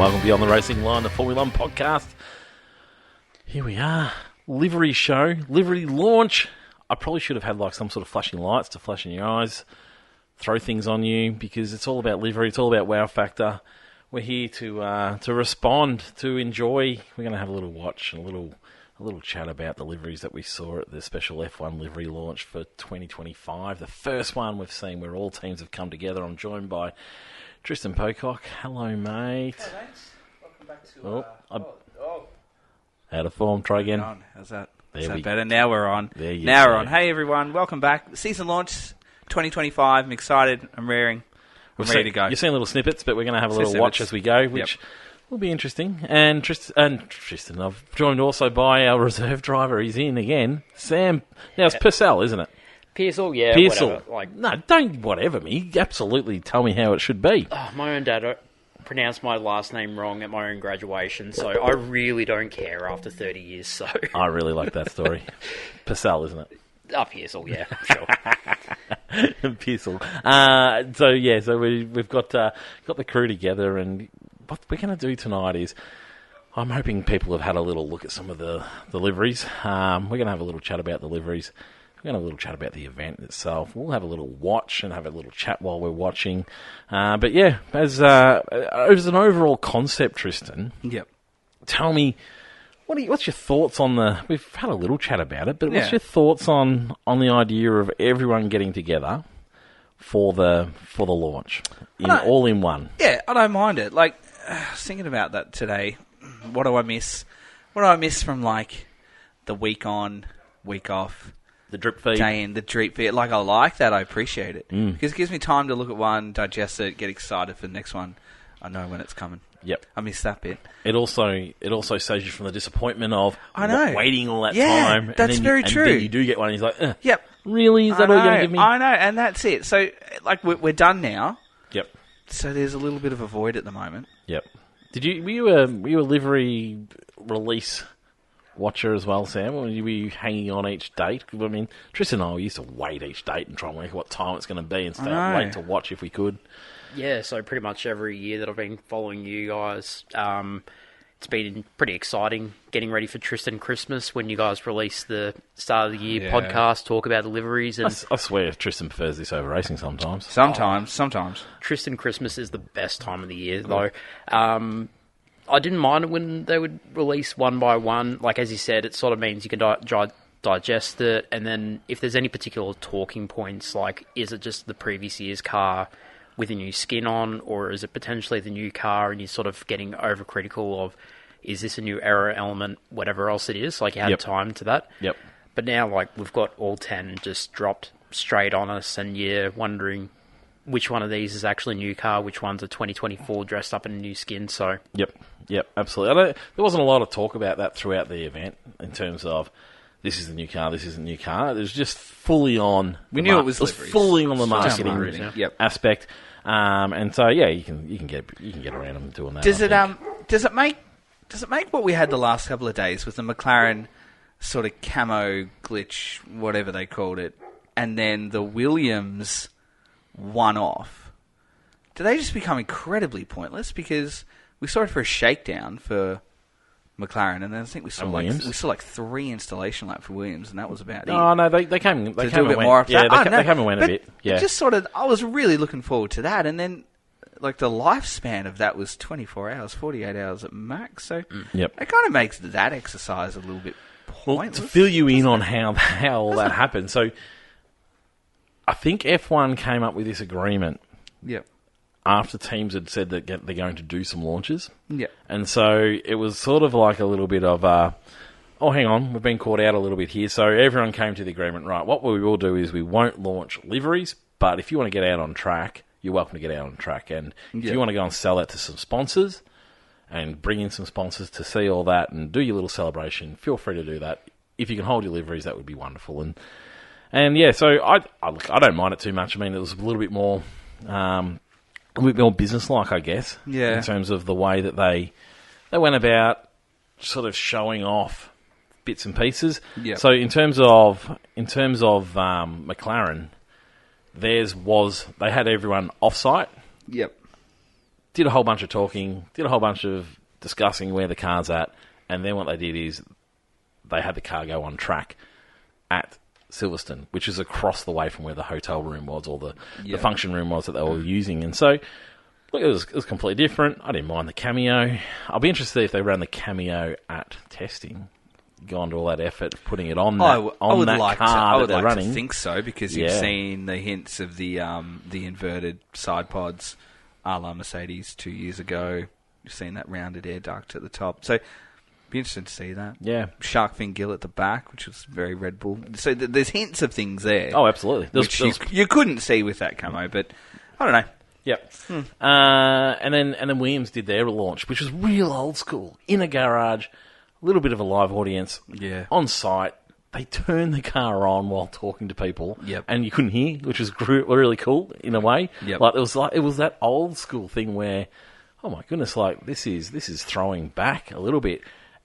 welcome to Beyond the Racing Line, the Formula 1 podcast. Here we are, livery show, livery launch. I probably should have had like some sort of flashing lights to flash in your eyes, throw things on you, because it's all about livery, it's all about wow factor. We're here to respond, to enjoy. We're going to have a little watch and a little chat about the liveries that we saw at the special F1 livery launch for 2025. The first one we've seen where all teams have come together. I'm joined by Tristan Pocock. Hello, mate. Hey, mates. Welcome back to... Out of form. Try again. How's that? There Is that we better? Now we're on. There you now go. we're on. Hey, everyone. Welcome back. Season launch 2025. I'm excited. I'm raring. I'm ready to go. You've seen little snippets, but we're going to have a Seen little watch snippets. as we go, which will be interesting. And Tristan, I've joined also by our reserve driver. He's in again. Sam. Now, it's Purcell, isn't it? Pearsall, yeah, Pearsall. whatever. No, don't whatever me. Absolutely tell me how it should be. My own dad pronounced my last name wrong at my own graduation, so I really don't care after 30 years, so... I really like that story. Purcell, isn't it? Pearsall, yeah, sure. Pearsall. So we've got the crew together, and what we're going to do tonight is, I'm hoping people have had a little look at some of the liveries. We're going to have a little chat about the liveries. We're going to have a little chat about the event itself. We'll have a little watch and have a little chat while we're watching. But yeah, as an overall concept, Tristan, Yep. tell me, what's your thoughts on the... We've had a little chat about it, but what's Yeah. your thoughts on the idea of everyone getting together for the launch, all in one? Yeah, I don't mind it. Like, I was thinking about that today. What do I miss? What do I miss from, like, the week on, week off... The drip feed. Day in, the drip feed. Like, I like that. I appreciate it. Because it gives me time to look at one, digest it, get excited for the next one. I know when it's coming. Yep. I miss that bit. It also saves you from the disappointment of I know. waiting all that Yeah, time. And that's then very and true. then you do get one and he's like, Yep. really? Is that all you're going to give me? I know, and that's it. So, like, we're done now. Yep. So there's a little bit of a void at the moment. Yep. Were you a livery release watcher as well, Sam? Were you hanging on each date? I mean, Tristan and I used to wait each date and try and work what time it's going to be and wait to watch if we could. Yeah, so pretty much every year that I've been following you guys, it's been pretty exciting getting ready for Tristan Christmas when you guys release the start of the year podcast, talk about the liveries. And I swear Tristan prefers this over racing sometimes. Sometimes. Tristan Christmas is the best time of the year, though. I didn't mind it when they would release one by one. Like, as you said, it sort of means you can digest it, and then if there's any particular talking points, like, is it just the previous year's car with a new skin on, or is it potentially the new car and you're sort of getting overcritical of, is this a new error element, whatever else it is? Like, you had time to that. Yep. But now, like, we've got all 10 just dropped straight on us, and you're wondering which one of these is actually a new car, which one's a 2024 dressed up in a new skin, so... Yep, absolutely. There wasn't a lot of talk about that throughout the event in terms of this is the new car, this isn't the new car. It was just fully on. We knew it was fully on the marketing Yep. aspect, and so you can get around them doing that. Does it make what we had the last couple of days with the McLaren sort of camo glitch, whatever they called it, and then the Williams one-off? Do they just become incredibly pointless? Because we saw it for a shakedown for McLaren, and then I think we saw like 3 installation laps for Williams, and that was about it. Oh no, they came a bit more after that. They came and went a bit. Yeah, it just sort of. I was really looking forward to that, and then like the lifespan of that was 24 hours, 48 hours at max. So it kind of makes that exercise a little bit pointless. Well, to fill you in on how all that happened, so I think F1 came up with this agreement. Yep. After teams had said that they're going to do some launches. Yeah. And so it was sort of like a little bit of, hang on, we've been caught out a little bit here. So everyone came to the agreement, right, what we will do is we won't launch liveries, but if you want to get out on track, you're welcome to get out on track. And if you want to go and sell that to some sponsors and bring in some sponsors to see all that and do your little celebration, feel free to do that. If you can hold your liveries, that would be wonderful. And yeah, so I don't mind it too much. I mean, it was a little bit more... a bit more business-like, I guess, in terms of the way that they went about sort of showing off bits and pieces. Yep. So in terms of McLaren, theirs was they had everyone off-site. Yep. did a whole bunch of talking, did a whole bunch of discussing where the car's at, and then what they did is they had the car go on track at Silverstone, which is across the way from where the hotel room was, or the function room was that they were using. And so, look, it was completely different. I didn't mind the cameo. I'll be interested if they ran the cameo at testing. Gone to all that effort of putting it on that, car that they're running. I think so, because you've seen the hints of the inverted side pods a la Mercedes 2 years ago. You've seen that rounded air duct at the top. So, be interested to see that. Yeah. Shark fin gill at the back, which was very Red Bull. So there's hints of things there. Oh, absolutely. Which you couldn't see with that camo, but I don't know. Yep. And then Williams did their launch, which was real old school, in a garage, a little bit of a live audience, on site. They turned the car on while talking to people, and you couldn't hear, which was really cool in a way. Yep. It was that old school thing where, oh my goodness, like this is throwing back a little bit.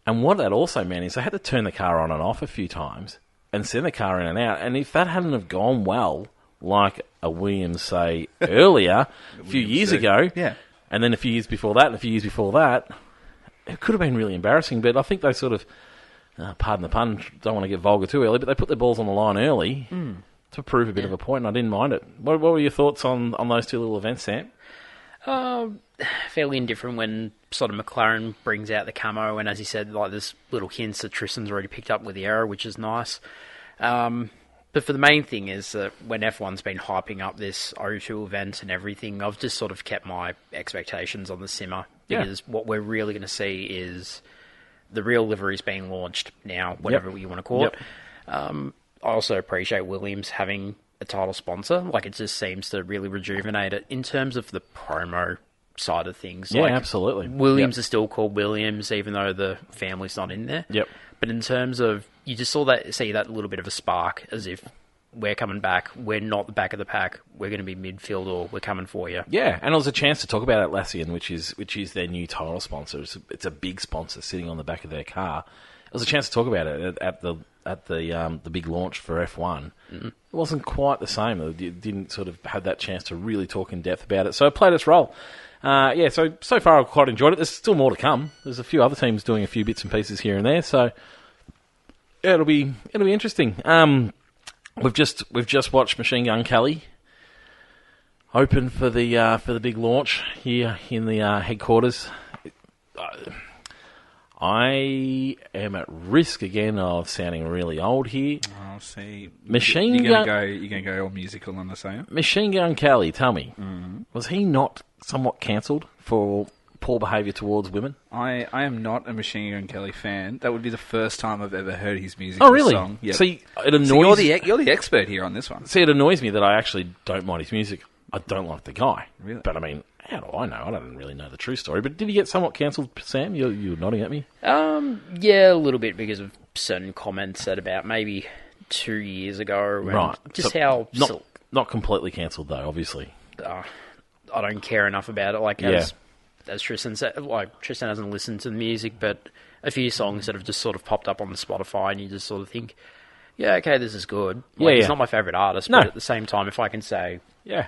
And what that also meant is they had to turn the car on and off a few times and send the car in and out. And if that hadn't have gone well, like a Williams, say, earlier, a few years ago, and then a few years before that, and a few years before that, it could have been really embarrassing. But I think they sort of, pardon the pun, don't want to get vulgar too early, but they put their balls on the line early to prove a bit of a point, and I didn't mind it. What were your thoughts on those two little events, Sam? Fairly indifferent when sort of McLaren brings out the camo, and as you said, like there's little hints that Tristan's already picked up with the error, which is nice. But for the main thing is that when F1's been hyping up this O2 event and everything, I've just sort of kept my expectations on the simmer, because what we're really going to see is the real liveries being launched now, whatever you want to call it. I also appreciate Williams having a title sponsor. Like, it just seems to really rejuvenate it in terms of the promo side of things. Yeah, like, absolutely. Williams is still called Williams, even though the family's not in there. Yep. But in terms of, you just see that little bit of a spark, as if we're coming back, we're not the back of the pack, we're going to be midfield, or we're coming for you. Yeah, and it was a chance to talk about Atlassian, which is their new title sponsor. It's a big sponsor sitting on the back of their car. It was a chance to talk about it at the big launch for F1. It wasn't quite the same. It didn't sort of have that chance to really talk in depth about it. So it played its role. So far I've quite enjoyed it. There's still more to come. There's a few other teams doing a few bits and pieces here and there. So yeah, it'll be interesting. We've just watched Machine Gun Kelly open for the big launch here in the headquarters. I am at risk again of sounding really old here. I'll see. You're gonna go all musical on the same. Machine Gun Kelly, tell me, was he not somewhat cancelled for poor behaviour towards women? I am not a Machine Gun Kelly fan. That would be the first time I've ever heard his music. Oh, really? Song. Yep. See, it annoys. You're the expert here on this one. See, it annoys me that I actually don't mind his music. I don't like the guy. Really? But I mean, how do I know? I don't really know the true story. But did he get somewhat cancelled, Sam? You're nodding at me. Yeah, a little bit because of certain comments said about maybe 2 years ago. Right. Just so how... Not completely cancelled, though, obviously. I don't care enough about it. Like, as Tristan said, like, Tristan hasn't listened to the music, but a few songs that have just sort of popped up on the Spotify, and you just sort of think, yeah, okay, this is good. Like, he's not my favourite artist, but at the same time, if I can say... Yeah.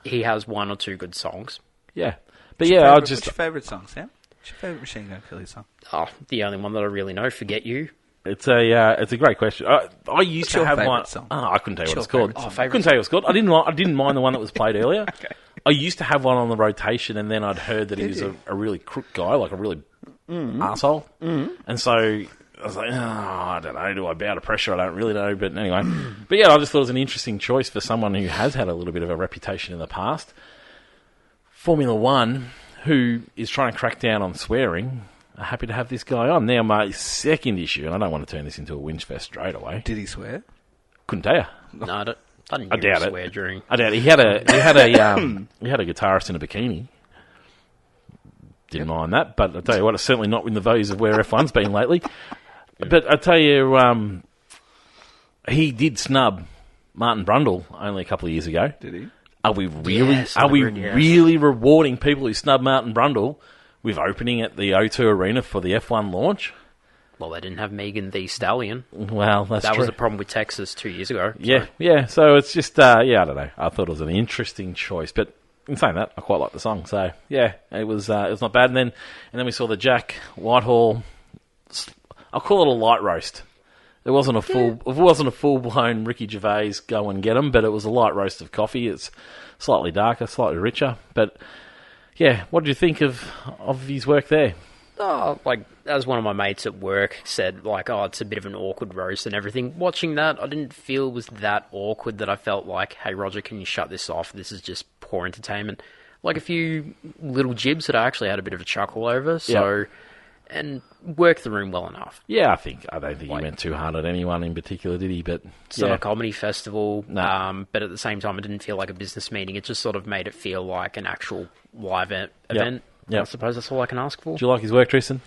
He has one or two good songs. Yeah. But what's your favourite song, Sam? What's your favourite Machine Gun Kelly song? Oh, the only one that I really know, Forget You. It's a great question. I used to have one. Song? Oh, I couldn't tell you what it's called. I couldn't tell you what it's called. I didn't mind the one that was played earlier. Okay. I used to have one on the rotation, and then I'd heard that he was a really crook guy, like a really arsehole. And so I was like, I don't know, do I bow to pressure? I don't really know. But anyway. But yeah, I just thought it was an interesting choice for someone who has had a little bit of a reputation in the past. Formula One, who is trying to crack down on swearing, are happy to have this guy on. Now, my second issue, and I don't want to turn this into a whinge fest straight away. Did he swear? Couldn't tell you. No, I didn't hear him swear during. I doubt it. He had a guitarist in a bikini. Didn't mind that, but I tell you what, it's certainly not in the values of where F1's been lately. But I tell you, he did snub Martin Brundle only a couple of years ago. Did he? Are we really rewarding people who snub Martin Brundle with opening at the O2 Arena for the F1 launch? Well, they didn't have Megan Thee Stallion. Well, that was the problem with Texas 2 years ago. Yeah. So it's just, I don't know. I thought it was an interesting choice. But in saying that, I quite like the song. So yeah, it was not bad. And then we saw the Jack Whitehall. I'll call it a light roast. It wasn't a full blown Ricky Gervais go and get 'em, but it was a light roast of coffee. It's slightly darker, slightly richer. But yeah, what did you think of his work there? Oh, like, as one of my mates at work said, like, oh, it's a bit of an awkward roast and everything. Watching that, I didn't feel it was that awkward that I felt like, hey, Roger, can you shut this off? This is just poor entertainment. Like, a few little jibs that I actually had a bit of a chuckle over, so... Yep. And worked the room well enough. Yeah, I don't think he went too hard at anyone in particular, did he? But it's not a comedy festival, but at the same time, it didn't feel like a business meeting. It just sort of made it feel like an actual live event. Yep. I suppose that's all I can ask for. Do you like his work, Tristan?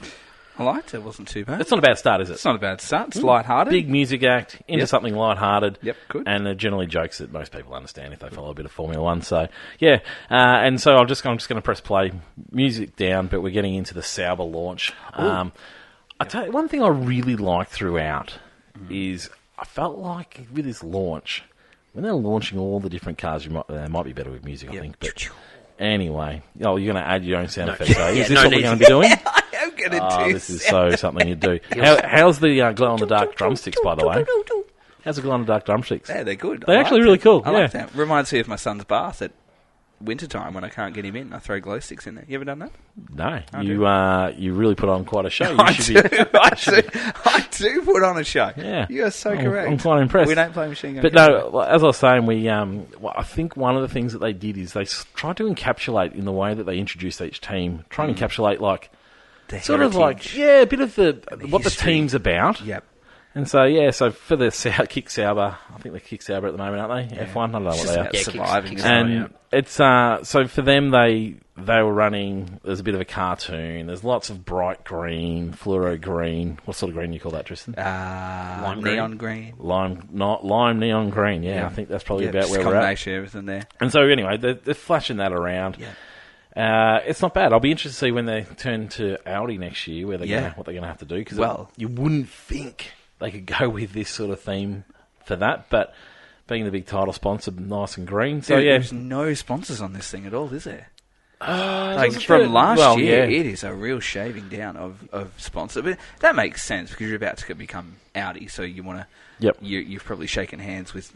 I liked it. It wasn't too bad. It's not a bad start, is it? It's not a bad start. It's light-hearted. Big music act into something light-hearted. Yep, good. And they're generally jokes that most people understand if they follow a bit of Formula One. So, yeah. And so I'm just going to press play, music down, but we're getting into the Sauber launch. I tell you, one thing I really liked throughout is I felt like with this launch, when they're launching all the different cars, they might be better with music, I think. But anyway, you're going to add your own sound effects, are you? Is this what we're going to be doing? I am going to do this is so something you do. How's the glow-in-the-dark drumsticks, by the way? How's the glow-in-the-dark drumsticks? Yeah, they're good. They're actually really cool. I like that. Reminds me of my son's bath at wintertime when I can't get him in. I throw glow sticks in there. You ever done that? No. You really put on quite a show. I do put on a show. Yeah. You are so correct. I'm quite impressed. We don't play machine gun. But no, as I was saying, I think one of the things that they did is they tried to encapsulate in the way that they introduced each team, try and encapsulate like the sort heritage. of like a bit of what the history. team's about. Yep. And so for the Kick Sauber, I think they're Kick Sauber at the moment, aren't they? Yeah. F1, I don't know what they are. Yeah, surviving. And it's so for them they were running. There's a bit of a cartoon. There's lots of bright green, fluoro green. What sort of green do you call that, Tristan? Lime neon green. Lime neon green. Yeah, I think that's probably about where we're at. Combination of everything there. And so anyway, they're flashing that around. Yeah. It's not bad. I'll be interested to see when they turn to Audi next year what they're going to have to do, because you wouldn't think they could go with this sort of theme for that, but being the big title sponsor, nice and green. So there's no sponsors on this thing at all, is there? From last year, it is a real shaving down of sponsor. But that makes sense because you're about to become Audi, so you want to. Yep. You've probably shaken hands with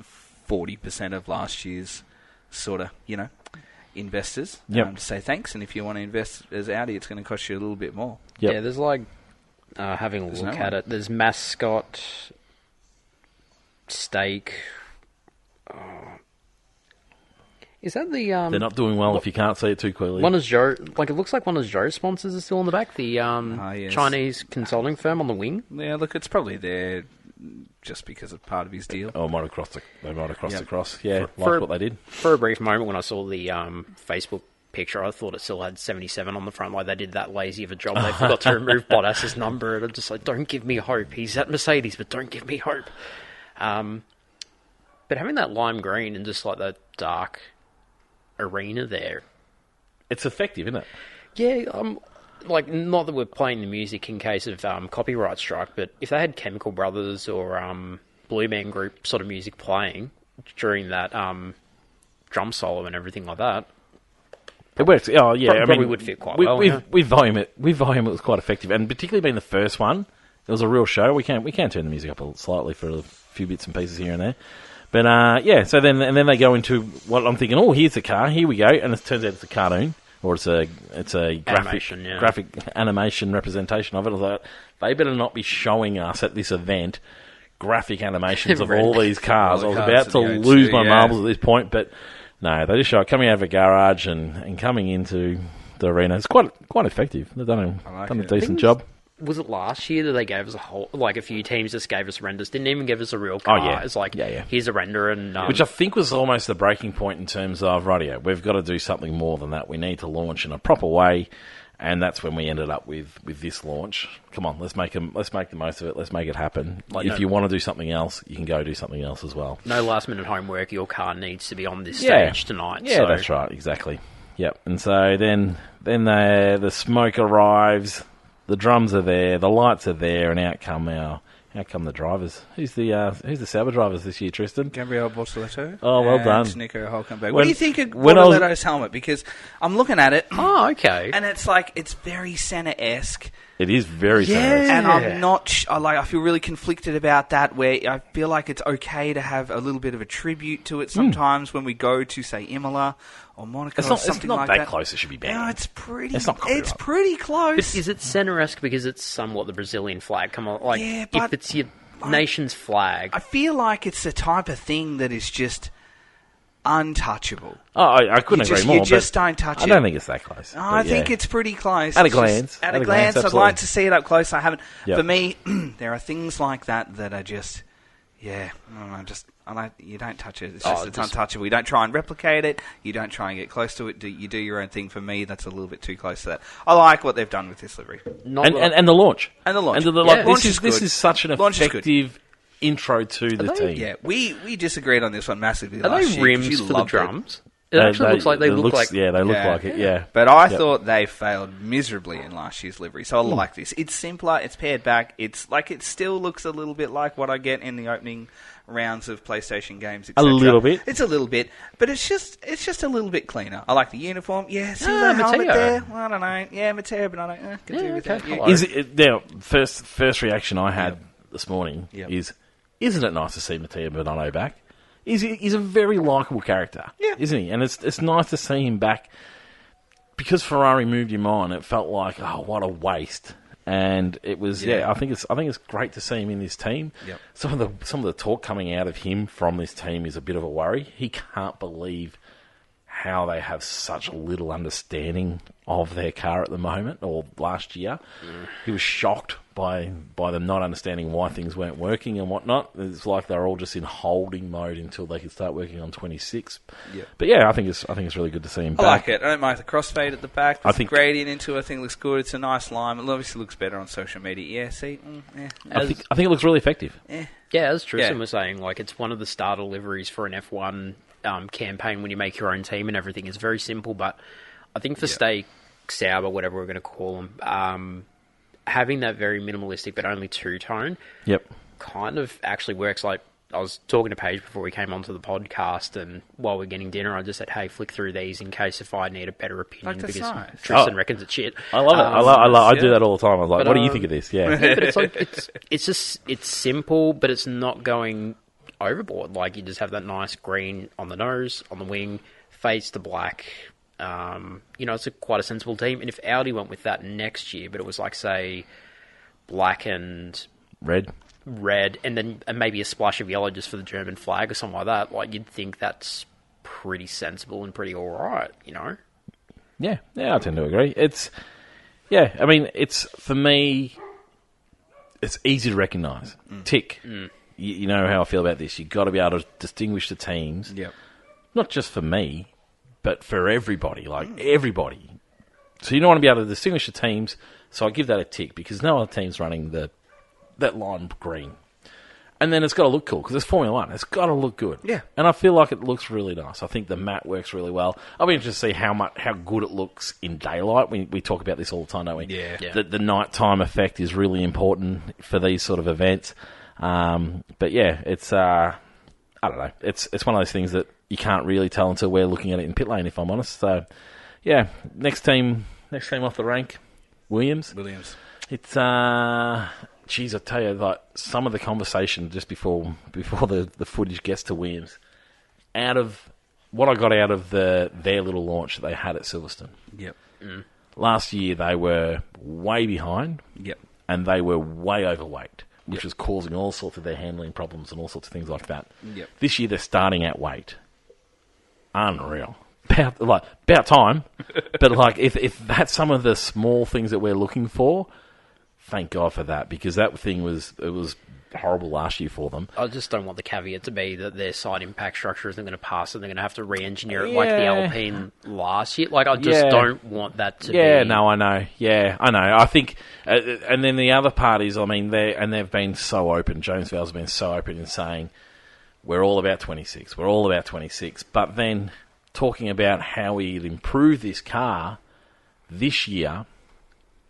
40% of last year's sort of investors to say thanks, and if you want to invest as Audi, it's going to cost you a little bit more. Yep. Yeah, there's like. Having a look at it, there's mascot, steak. Is that the? They're not doing well if you can't see it too clearly. One is Joe. Like it looks like one of Joe's sponsors is still on the back. The yes. Chinese consulting firm on the wing. Yeah, look, it's probably there just because of part of his deal. Oh, they might have crossed across. Yeah, like what they did. For a brief moment, when I saw the Facebook picture, I thought it still had 77 on the front, like they did that lazy of a job. They forgot to remove Bottas's number, and I'm just like, don't give me hope. He's at Mercedes, but don't give me hope. But having that lime green and just like that dark arena there, it's effective, isn't it? Yeah, like not that we're playing the music in case of copyright strike, but if they had Chemical Brothers or Blue Man Group sort of music playing during that drum solo and everything like that. It works. Oh yeah, probably would fit quite well. With volume, it was quite effective, and particularly being the first one, it was a real show. We can turn the music up slightly for a few bits and pieces here and there, but So then they go into what I'm thinking. Oh, here's the car. Here we go, and it turns out it's a cartoon or it's a graphic animation representation of it. I was like, they better not be showing us at this event graphic animations of all these cars. I was about to lose my marbles at this point, but. No, they just show it coming out of a garage and coming into the arena. It's quite effective. They've done a decent job. Was it last year that they gave us a few teams just gave us renders? Didn't even give us a real car. Oh, yeah. It's like, here's a render. And which I think was almost the breaking point in terms of, rightio, we've got to do something more than that. We need to launch in a proper way. And that's when we ended up with this launch. Come on, let's make the most of it. Let's make it happen. If you want to do something else, you can go do something else as well. No last minute homework. Your car needs to be on this stage tonight. Yeah, that's right. Exactly. Yep. And so then the smoke arrives, the drums are there, the lights are there, and out come our How come the drivers? Who's the Sauber drivers this year, Tristan? Gabriel Bortoletto. Oh, well done. Nico Hulkenberg. What do you think of when I was- Bortoletto's helmet? Because I'm looking at it, Oh, okay. and it's like it's very Senna-esque. It is very Yeah. serious. And I'm not. I feel really conflicted about that. Where I feel like it's okay to have a little bit of a tribute to it sometimes when we go to, say, Imola or Monaco It's or not, something it's not like that that. close. It should be banned. No, it's pretty. It's not copyright. It's pretty close. But is it Senna-esque because it's somewhat the Brazilian flag? Come on, like Yeah, but- if it's your nation's flag. I feel like it's the type of thing that is just untouchable. Oh, I couldn't agree more. You just but don't touch I it. don't think it's that close. I but think yeah. it's pretty close. At a It's just- glance. At At a a glance, glance, I'd absolutely. like to see it up close. I haven't. Yep. For me, there are things like that that are just, you don't touch it. It's untouchable. You don't try and replicate it. You don't try and get close to it. You do your own thing. For me, that's a little bit too close to that. I like what they've done with this livery. Not And, that- and the launch. And the launch. And Yeah. Launch this good. is such an Launch is good. effective intro to the team. Yeah, we disagreed on this one massively are last they year 'cause rims you for the loved it. drums? It actually looks like they look like. Yeah, they look Yeah. like it. Yeah, But I Yep. thought they failed miserably in last year's livery, so I like this. It's simpler, it's pared back, it's like it still looks a little bit like what I get in the opening rounds of PlayStation games, etc. A little bit. It's a little bit, but it's just a little bit cleaner. I like the uniform. Yeah, see Ah, the helmet Matteo. there? I don't know. Yeah, Matteo, but I don't. Could do with okay. that. Yeah. Hello. Is it now? First reaction I had this morning Yep. isn't it nice to see Matteo Bonanno back? He's a very likeable character, Yeah. isn't he? And it's nice to see him back because Ferrari moved him on. It felt like, oh, what a waste. And it was, Yeah. I think it's great to see him in this team. Yep. Some of the talk coming out of him from this team is a bit of a worry. He can't believe how they have such little understanding of their car at the moment, or last year. He was shocked by them not understanding why things weren't working and whatnot. It's like they're all just in holding mode until they could start working on 26. Yep. But yeah, I think it's really good to see him I back. like it. I don't mind the crossfade at the back. There's I think- a gradient into it. I think it looks good. It's a nice line. It obviously looks better on social media. Yeah, see? I think it looks really effective. Yeah, as Tristan Yeah. was saying, like it's one of the starter liveries for an F1 campaign when you make your own team and everything. It's very simple, but I think for Stay Sauber, whatever we're going to call them, having that very minimalistic but only two-tone Yep. kind of actually works. Like I was talking to Paige before we came onto the podcast, and while we're getting dinner, I just said, "Hey, flick through these in case if I need a better opinion Like, that's because nice. Tristan Oh. reckons it's shit." I love it. I do yeah. that all the time. I was like, But, what do you think of this? Yeah. Yeah, but it's like it's simple, but it's not going overboard. Like you just have that nice green on the nose, on the wing, fades to black. It's quite a sensible team. And if Audi went with that next year, but it was like say black and Red. and maybe a splash of yellow just for the German flag or something like that, like you'd think that's pretty sensible and pretty all right, Yeah, I tend to agree. It's for me, it's easy to recognise. Tick. You know how I feel about this. You've got to be able to distinguish the teams, Yep. not just for me, but for everybody, everybody. So you don't want to be able to distinguish the teams, so I give that a tick, because no other team's running that line green. And then it's got to look cool, because it's Formula 1. It's got to look good. Yeah. And I feel like it looks really nice. I think the matte works really well. I'll be interested to see how good it looks in daylight. We talk about this all the time, don't we? Yeah. The nighttime effect is really important for these sort of events. But yeah, it's I don't know. It's one of those things that you can't really tell until we're looking at it in pit lane, if I'm honest. So yeah, next team off the rank, Williams. It's geez, I tell you, like some of the conversation just before the footage gets to Williams, out of what I got out of their little launch that they had at Silverstone. Yep. Last year they were way behind. Yep. And they were way overweight, which was causing all sorts of their handling problems and all sorts of things like that. Yep. This year they're starting at weight. Unreal. About time. But like if that's some of the small things that we're looking for, thank God for that, because that thing was horrible last year for them. I just don't want the caveat to be that their side impact structure isn't going to pass and they're going to have to re-engineer it like the Yeah. Alpine last year. Like, I just Yeah. don't want that to be... Yeah, no, I know. Yeah, I know. I think, and then the other parties, I mean, they've been so open. James Vale's been so open in saying, we're all about 26. We're all about 26. But then talking about how he'd improve this car this year,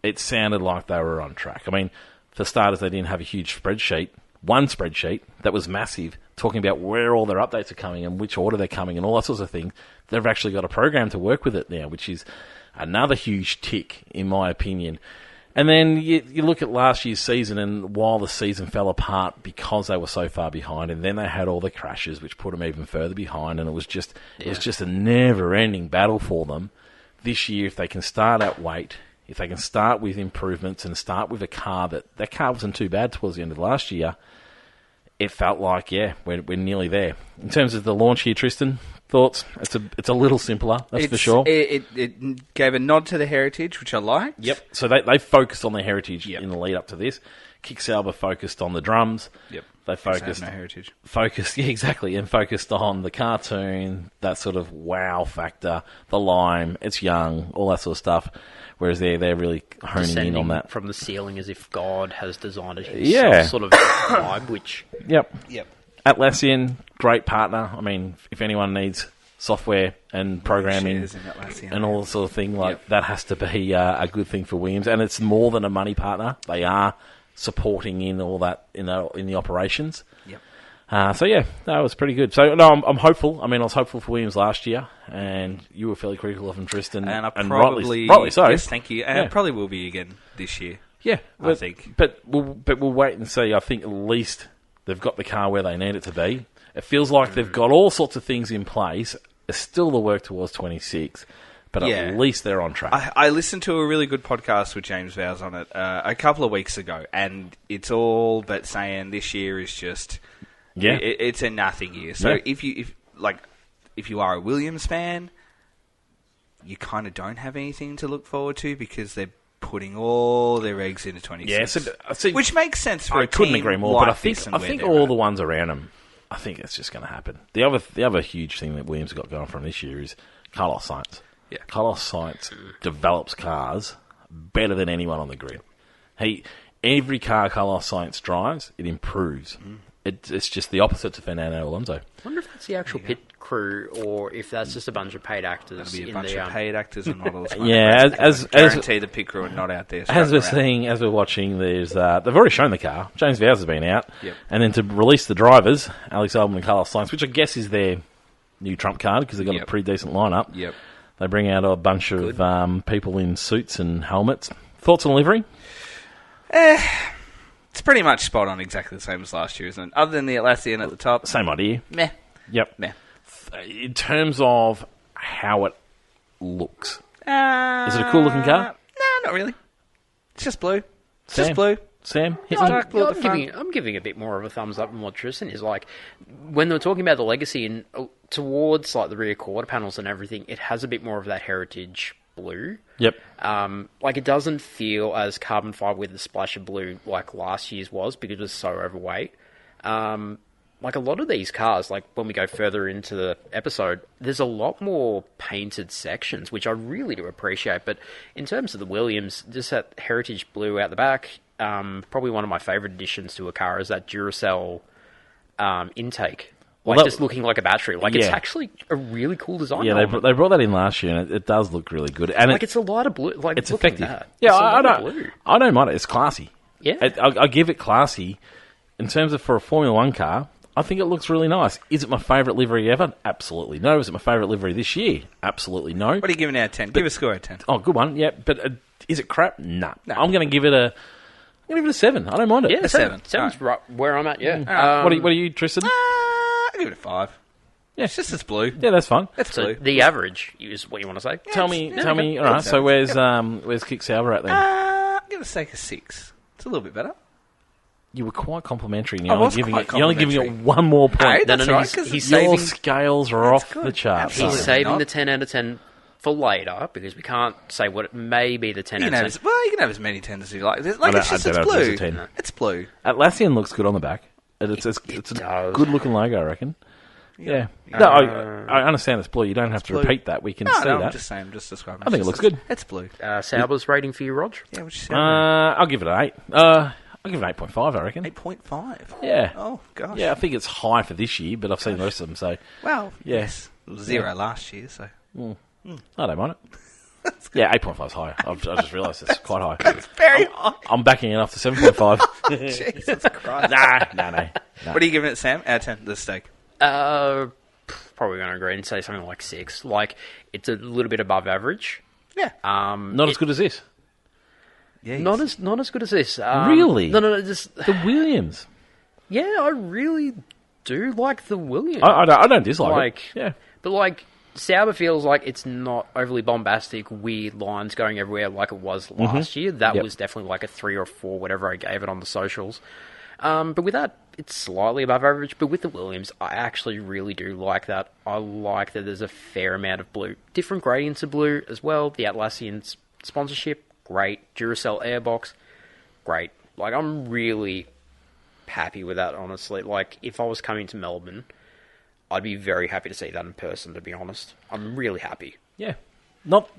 it sounded like they were on track. I mean, For starters, they didn't have a huge spreadsheet. One spreadsheet that was massive, talking about where all their updates are coming and which order they're coming and all that sorts of things. They've actually got a program to work with it now, which is another huge tick, in my opinion. And then you look at last year's season, and while the season fell apart because they were so far behind, and then they had all the crashes, which put them even further behind, and it was just a never-ending battle for them. This year, if they can start at weight, if they can start with improvements and start with a car that car wasn't too bad towards the end of last year, it felt like, we're nearly there. In terms of the launch here, Tristan, thoughts? It's a little simpler, that's for sure. It gave a nod to the heritage, which I liked. Yep. So they focused on the heritage in the lead up to this. Kicksauber focused on the drums. Yep. They focused no heritage. Exactly, and focused on the cartoon, that sort of wow factor, the lime, it's young, all that sort of stuff. Whereas they're really honing Descending in on that. from the ceiling as if God has designed it. Yeah. Sort of vibe, which... Yep. Yep. Atlassian, great partner. I mean, if anyone needs software and programming and all that sort of thing, that has to be a good thing for Williams. And it's more than a money partner. They are supporting in all that in the operations. Yep. That was pretty good. So, no, I'm hopeful. I mean, I was hopeful for Williams last year, and you were fairly critical of him, Tristan. And I probably rightly so. Yes, thank you. And I probably will be again this year. Yeah, I think. But we'll wait and see. I think at least they've got the car where they need it to be. It feels like they've got all sorts of things in place. There's still the work towards 26, but at least they're on track. I listened to a really good podcast with James Vowes on it a couple of weeks ago, and it's all but saying this year is just... Yeah, it's a nothing year. So if you are a Williams fan, you kind of don't have anything to look forward to because they're putting all their eggs into 26. Yeah, which makes sense for I a couldn't team agree more. like But I think all the ones around them, I think it's just going to happen. The other huge thing that Williams have got going from this year is Carlos Sainz. Yeah, Carlos Sainz develops cars better than anyone on the grid. Every car Carlos Sainz drives, it improves. It's just the opposite to Fernando Alonso. I wonder if that's the actual pit crew or if that's just a bunch of paid actors. That'll be a bunch of paid actors and models. As guarantee the pit crew are not out there. As we're watching, there's they've already shown the car. James Vowes has been out, and then to release the drivers, Alex Albon and Carlos Sainz, which I guess is their new trump card because they've got a pretty decent lineup. Yep. They bring out a bunch of people in suits and helmets. Thoughts on livery? It's pretty much spot on, exactly the same as last year, isn't it? Other than the Atlassian at the top. Same idea. Meh. Yep. Meh. In terms of how it looks, is it a cool looking car? No, not really. It's just blue. It's Sam? just blue. Sam? Dark blue at the front. I'm giving a bit more of a thumbs up than what Tristan is. Like, when they were talking about the legacy and towards like the rear quarter panels and everything, it has a bit more of that heritage blue. Yep. Like, it doesn't feel as carbon fibre with a splash of blue like last year's was because it was so overweight. Like, a lot of these cars, like when we go further into the episode, there's a lot more painted sections, which I really do appreciate. But in terms of the Williams, just that heritage blue out the back, probably one of my favourite additions to a car is that Duracell intake. Like, just looking like a battery. Like, it's actually a really cool design. Yeah, they brought that in last year, and it does look really good. And it's a lighter blue. Like, it's effective. Yeah, I don't mind it. It's classy. Yeah. I give it classy. In terms of for a Formula 1 car, I think it looks really nice. Is it my favourite livery ever? Absolutely no. Is it my favourite livery this year? Absolutely no. What are you giving out of 10? Give a score out of 10. Oh, good one. Yeah, but is it crap? Nah. No. I'm going to give it a 7. I don't mind it. Yeah, a 7. 7's right where I'm at, yeah. What are you, Tristan? I'll give it a 5. Yeah. It's just as blue. Yeah, that's fine. It's blue. The average is what you want to say? Tell me. All right, so where's Kicksauber at then? I'm going to say a 6. It's a little bit better. You were quite complimentary. I was quite You're only giving it one more point. Hey, that's No, right, he's Your saving, scales are off the charts. Absolutely. he's saving not. the 10 out of 10 for later because we can't say what it may be the 10 You out can of 10. have you can have as many 10s as you like. It's I just don't it's know if blue. it's a 10. It's blue. Atlassian looks good on the back. It's a does. good looking logo, I reckon. Yeah. No, I understand it's blue. You don't have to blue. repeat that. We can No, see that. I'm just saying. I'm just describing. I think it looks good. It's blue. Sauber's rating for you, Rog? Yeah, which is I'll give it an 8. I'll give it an 8.5, I reckon. 8.5. Yeah. Oh gosh. Yeah, I think it's high for this year, but I've seen the rest of them, so... Well, Yeah. yes. It was 0 last year, so I don't mind it. Yeah, 8.5 is high. I just realised it's quite high. It's very high. I'm backing it off to 7.5. Jesus Christ. No. What are you giving it, Sam? Out of 10, the steak. Probably going to agree and say something like 6. Like, it's a little bit above average. Yeah. Not as good as this. Yeah. Not as good as this. Really? No. Just The Williams. yeah, I really do like the Williams. I don't dislike it. Yeah. But like, Sauber feels like it's not overly bombastic, weird lines going everywhere like it was last year. That was definitely like a 3 or 4, whatever I gave it on the socials. But with that, it's slightly above average. But with the Williams, I actually really do like that. I like that there's a fair amount of blue. Different gradients of blue as well. The Atlassian sponsorship, great. Duracell airbox, great. Like, I'm really happy with that, honestly. Like, if I was coming to Melbourne, I'd be very happy to see that in person, to be honest. I'm really happy. Yeah. Not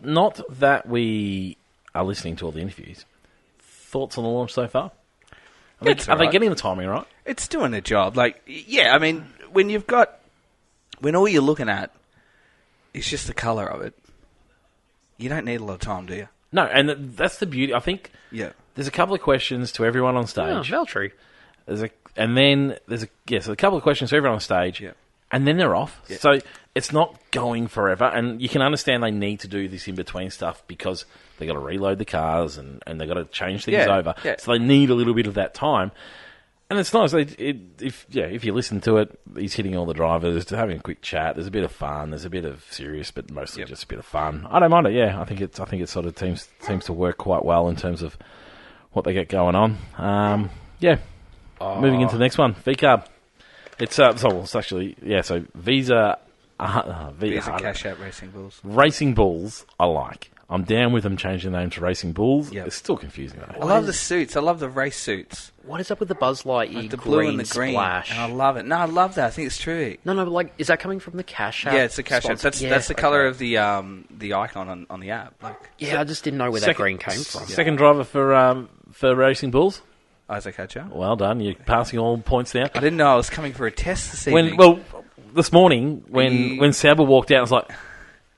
that we are listening to all the interviews. Thoughts on the launch so far? Are they getting the timing right? It's doing the job. Like, yeah, I mean, when all you're looking at is just the colour of it, you don't need a lot of time, do you? No, and that's the beauty. I think there's a couple of questions to everyone on stage. Valtteri. So a couple of questions to everyone on stage. Yeah. And then they're off. Yeah. So it's not going forever. And you can understand they need to do this in-between stuff because they've got to reload the cars and they've got to change things over. Yeah. So they need a little bit of that time. And it's nice. If you listen to it, he's hitting all the drivers, having a quick chat. There's a bit of fun. There's a bit of serious, but mostly just a bit of fun. I don't mind it, yeah. I think it sort of seems to work quite well in terms of what they get going on. Moving into the next one, V-Carb. It's actually so Visa Cash Out Racing Bulls. Racing Bulls. I like. I'm down with them changing the name to Racing Bulls. Yep. It's still confusing though. I love the suits. I love the race suits. What is up with the Buzz Lightyear like the blue and the green splash? And I love it. No, I love that. I think it's true. No, but like, is that coming from the Cash App? Yeah, it's the Cash App. That's the colour of the icon on the app. Like, I just didn't know where that green came from. Second driver for Racing Bulls. Isaac Hatcher. Well done. You're passing all points now. I didn't know I was coming for a test this evening. This morning when Sauber walked out, I was like,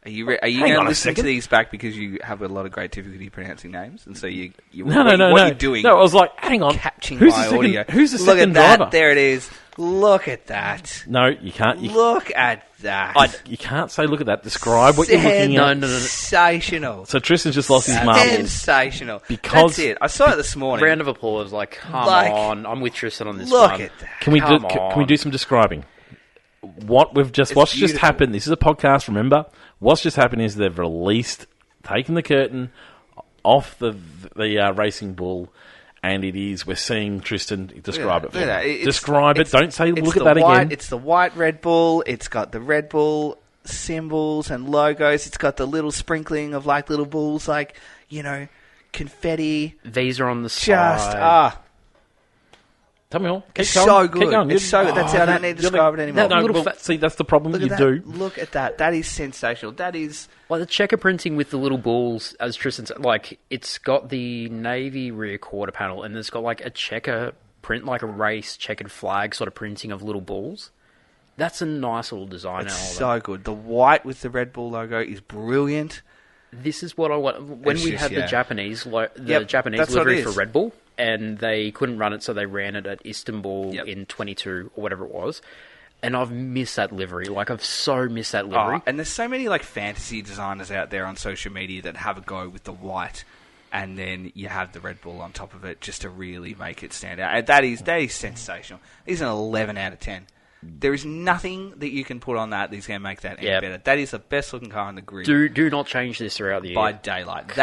Are you going to listen to these back because you have a lot of great difficulty pronouncing names, and so you No. What are you doing? No, I was like, hang on, Catching who's my the audio. Who's the Look second at that. driver? There it is. Look at that. No, you can't. Look at that. You can't say look at that. Describe what you're looking at. No. Sensational. So Tristan's just lost his marbles. Sensational. Because that's it. I saw it this morning. Round of applause. Like, come on. I'm with Tristan on this look one. Look at that. Can we do some describing? What's just happened? This is a podcast. Remember, what's just happened is they've taken the curtain off the Racing Bull. And we're seeing Tristan describe it for me. Describe it. Don't say look at that again. It's the white Red Bull. It's got the Red Bull symbols and logos. It's got the little sprinkling of like little bulls, like, confetti. These are on the side. Tell me all. It's so good. It's so good. That's it. I don't need to describe it anymore. See, that's the problem. Look at that. That is sensational. That is... Like the checker printing with the little bulls, as Tristan said, like, it's got the navy rear quarter panel, and it's got like a checker print, like a race checkered flag sort of printing of little bulls. That's a nice little design. It's so good. The white with the Red Bull logo is brilliant. This is what I want. When we had the Japanese livery for Red Bull, and they couldn't run it, so they ran it at Istanbul in 22 or whatever it was. And I've missed that livery. Like, I've so missed that livery. And there's so many, like, fantasy designers out there on social media that have a go with the white, and then you have the Red Bull on top of it just to really make it stand out. And that is sensational. It's an 11 out of 10. There is nothing that you can put on that that's going to make that any better. That is the best looking car on the grid. Do not change this throughout the year. By daylight.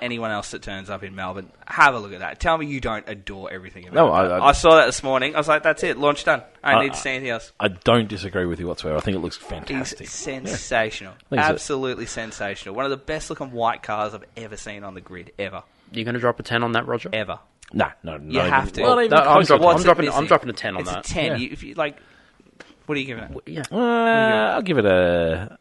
Anyone else that turns up in Melbourne, have a look at that. Tell me you don't adore everything about it. I saw that this morning. I was like, that's it. Launch done. I don't need to see anything else. I don't disagree with you whatsoever. I think it looks fantastic. It's sensational. Absolutely sensational. One of the best looking white cars I've ever seen on the grid, ever. You're going to drop a 10 on that, Roger? Ever. No. You have to. I'm dropping a 10 on that. It's a 10. Yeah. If you, like... What are you giving it? Yeah. I'll give it an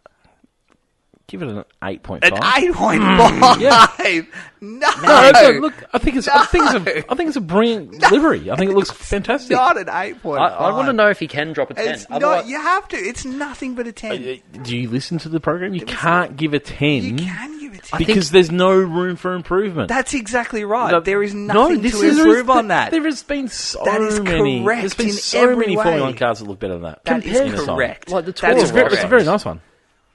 8.5. An 8.5? Yeah. No. Look, I think it's a brilliant livery. I think it looks fantastic. Not an 8.5. I want to know if he can drop a 10. It's not, you have to. It's nothing but a 10. Do you listen to the program? You can't give a 10. You can give a 10. because there's no room for improvement. That's exactly right. No, there is nothing to improve on that. There has been so That is many. correct There's been in so every many way. Formula 1 cars that look better than that. That Compared is to some. correct. Like the That Toro is Rosso. It's a very nice one.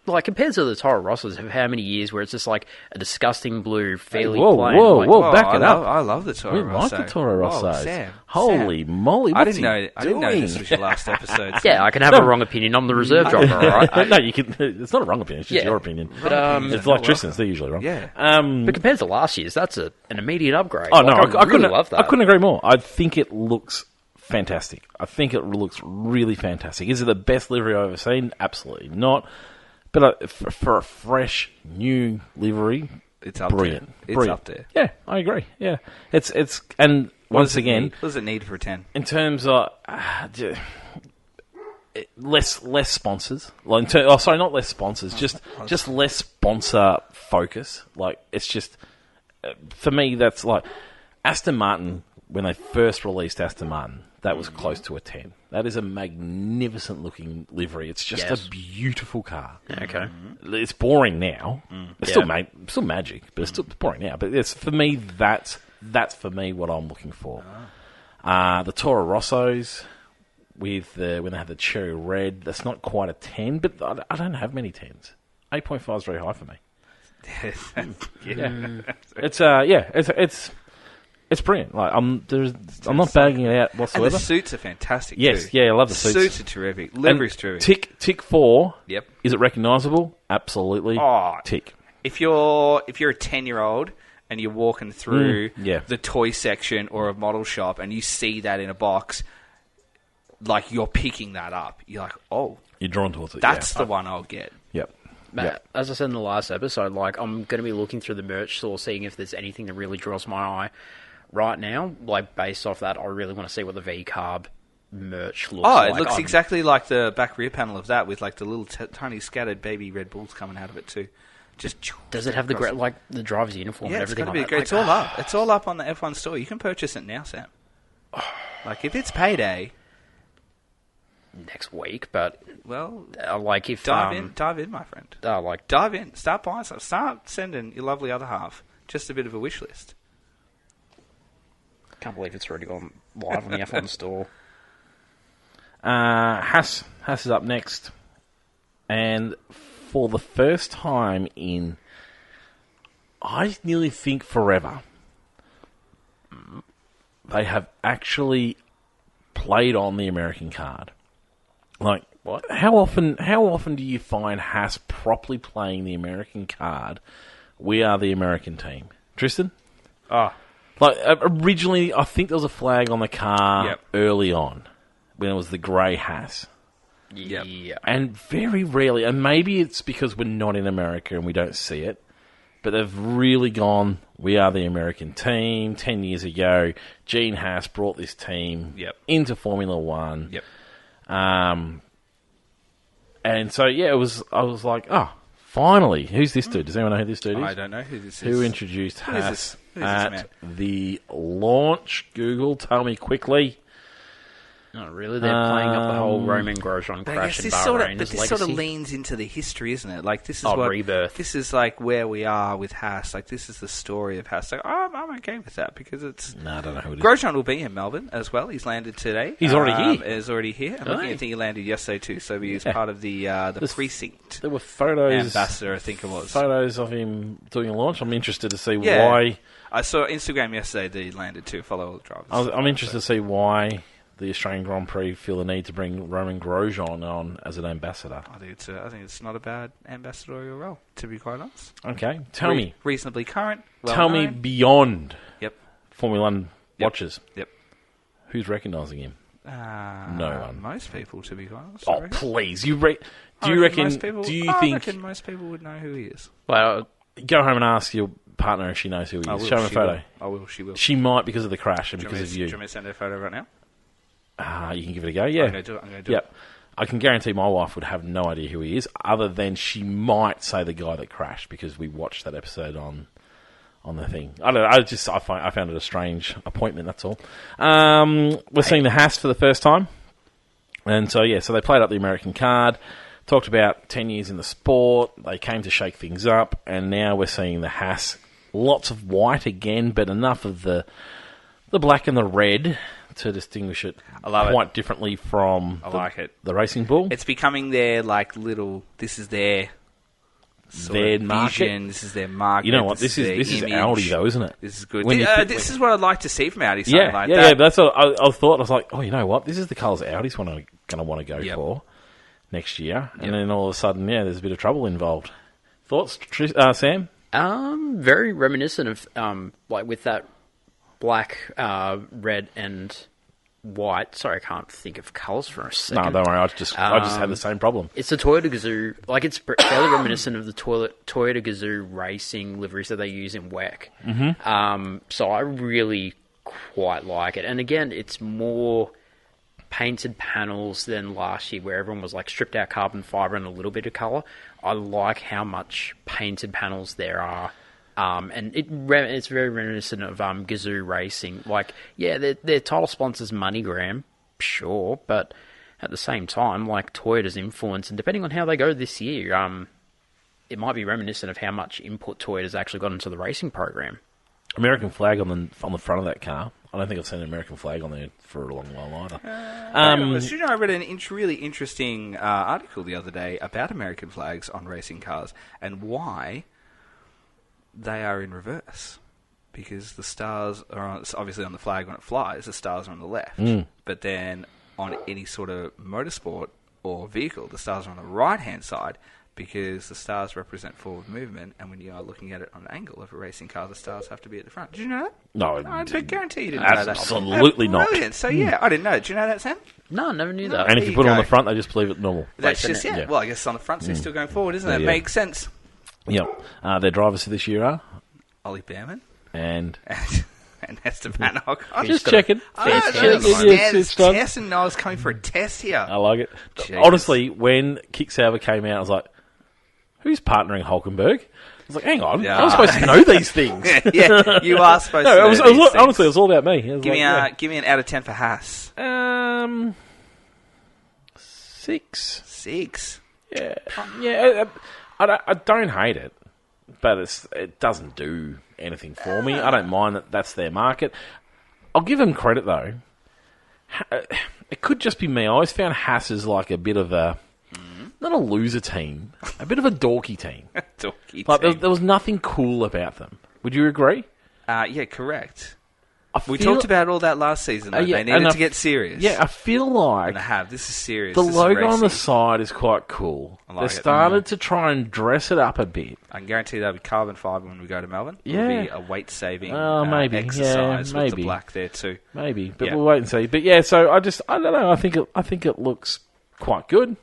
Like, compared to the Toro Rossos of how many years where it's just like a disgusting blue, fairly Whoa, plain. whoa, like, whoa, back it up. I love the Toro We Rosso. like the Toro Whoa, Rossos. Sam, Holy moly! I What's didn't he know. I didn't know doing? this was your last episode. Yeah, I can have a wrong opinion. I'm the reserve driver, all right? No, you can. It's not a wrong opinion. It's just Yeah. your opinion. But, It's like Tristan's. They're usually wrong. Yeah. but compared to last year's, that's an immediate upgrade. Oh no, Like, I couldn't. really love that. I couldn't agree more. I think it looks fantastic. I think it looks really fantastic. Is it the best livery I've ever seen? Absolutely not. But for a fresh new livery, It's up brilliant. there. It's Brilliant. up there. Yeah, I agree. Yeah, it's and once again, what does it need for a 10? in terms of less sponsors. Like sorry, not less sponsors. Just less sponsor focus. Like it's just for me. That's like Aston Martin when they first released Aston Martin. That was close to a 10. That is a magnificent looking livery. It's just Yes. a beautiful car. Okay. It's boring now. It's still magic, but it's still boring now. But it's for me. That's for me what I'm looking for. The Toro Rossos with when they have the cherry red. That's not quite a 10, but I don't have many 10s. 8.5 is very high for me. It's brilliant. Like I'm not bagging it out And whatsoever. the suits are fantastic. Yes, too. yeah, I love the suits. Suits are terrific. Livery's terrific. Tick 4. Yep. Is it recognisable? Absolutely. Oh, Tick. If you're a 10-year-old and you're walking through yeah. the toy section or a model shop and you see that in a box, like you're picking that up. You're like, oh, You're drawn towards it. that's yeah. the one I'll get. Yep. Matt, Yep. as I said in the last episode, like I'm going to be looking through the merch store, seeing if there's anything that really draws my eye. Right now, like based off that, I really want to see what the V-carb merch looks Oh, like. it looks exactly like the back rear panel of that with like the little tiny scattered baby Red Bulls coming out of it too. Just Does it have the across. like the driver's uniform Yeah, and it's everything? got to be like great. that? It's all up. It's all up on the F1 store. You can purchase it now, Sam. Like if it's payday, Next week, but well, like if dive in, my friend. like Dive in. Start buying stuff. Start sending your lovely other half just a bit of a wish list. can't believe it's already gone live on the F1 store. Haas is up next, and for the first time in, I nearly think forever, they have actually played on the American card. Like, What? How often do you find Haas properly playing the American card? We are the American team, Tristan. Oh, Like originally, I think there was a flag on the car Yep. early on when it was the grey Haas. Yep. Yeah. And very rarely, and maybe it's because we're not in America and we don't see it, but they've really gone, we are the American team. 10 years ago, Gene Haas brought this team Yep. into Formula One. Yep. And so, yeah, I was like, oh, finally. Who's this dude? Does anyone know who this dude is? I don't know who this is. Who introduced Who is Haas this? Who is this at man? the launch? Google, tell me quickly. No, really, they're playing up the whole Roman Grosjean But I crash guess in this sort of, Bahrain but as this legacy. sort of leans into the history, isn't it? Like this is Oh, what rebirth. This is like where we are with Haas. Like this is the story of Haas. Like I'm okay with that because it's No, I don't know who it is. Grosjean will be in Melbourne as well. He's landed today. He's already here? Is already here. And Oh. I think he landed yesterday too. So he was Yeah. part of the There's- precinct There were photos. ambassador, I think it was. Photos of him doing a launch. I'm interested to see Yeah. why. I saw Instagram yesterday that he landed too. Follow all the drivers. I'm interested to see why the Australian Grand Prix feel the need to bring Roman Grosjean on as an ambassador. I think it's not a bad ambassadorial role, to be quite honest. Okay, tell me. Reasonably current. Tell me well-known. beyond Yep. Formula One Yep. watchers. Yep. Who's recognising him? No one. Most people, to be quite honest. I Oh, reckon. please! Do you I reckon? most people, Do you I think? reckon most people would know who he is. Well, Go home and ask your partner if she knows who he I is. will, Show him a she photo. will. I will. She will. She might because of the crash and Do you because want of me to you. send her a photo right now? You can give it a go. Yeah. I'm going to do it. Yep. I can guarantee my wife would have no idea who he is, other than she might say the guy that crashed because we watched that episode on the thing. I don't know. I found it a strange appointment. That's all. We're seeing the Haas for the first time, and so they played up the American card. talked about 10 years in the sport. They came to shake things up, and now we're seeing the Haas. Lots of white again, but enough of the black and the red to distinguish it quite differently from the Racing Bull. It's becoming their little. This is their market. Vision. This is their market. You know what? This is Audi, though, isn't it? This is good. This is what I'd like to see from Audi. That. Yeah. That's what I thought. I was like, oh, you know what? This is the colours Audi's going to want to go for next year. And then all of a sudden, there's a bit of trouble involved. Thoughts, Sam? Very reminiscent of with that black, red, and white. Sorry, I can't think of colours for a second. No, don't worry. I just had the same problem. It's the Toyota Gazoo. It's fairly reminiscent of the Toyota Gazoo racing liveries that they use in WEC. Mm-hmm. So I really quite like it. And again, it's more painted panels than last year, where everyone was stripped out carbon fibre and a little bit of colour. I like how much painted panels there are. And it's very reminiscent of Gazoo Racing. Their title sponsor's MoneyGram, sure, but at the same time, Toyota's influence, and depending on how they go this year, it might be reminiscent of how much input Toyota's actually got into the racing program. American flag on the front of that car. I don't think I've seen an American flag on there for a long while either. I read an really interesting article the other day about American flags on racing cars and why they are in reverse. Because the stars are obviously on the flag when it flies, the stars are on the left. But then on any sort of motorsport or vehicle, the stars are on the right-hand side, because the stars represent forward movement, and when you are looking at it on an angle of a racing car, the stars have to be at the front. Did you know that? No, I guarantee you didn't know that. Absolutely not. Brilliant. So I didn't know. Did you know that, Sam? No, I never knew that. And if you put it on the front, they just leave it normal. That's just Well, I guess it's on the front, so it's still going forward, isn't it? Yeah. Makes sense. Yep. Their drivers for this year are Ollie Behrman and Esteban Ocon. just checking. Tess and Noah's coming for a test here. I like it. Jesus. Honestly, when Kicksauber came out, I was like, "Who's partnering Hulkenberg?" I was like, "Hang on, I'm supposed to know these things." Yeah, you are supposed to. No, honestly, it was all about me. Give me an out of 10 for Haas. 6. 6. Yeah. I don't hate it, but it doesn't do anything for me. I don't mind that that's their market. I'll give them credit though. It could just be me. I always found Haas as a bit of a not a loser team, a bit of a dorky team. Dorky team. There was nothing cool about them. Would you agree? Yeah, correct. We talked about all that last season. They needed to get serious. Yeah, I feel like this is serious. The logo on the side is quite cool. They started to try and dress it up a bit. I can guarantee there'll be carbon fibre when we go to Melbourne. Yeah. It'll be a weight-saving maybe. exercise maybe. with the black there too. Maybe, but we'll wait and see. But yeah, so I don't know. I think it looks quite good.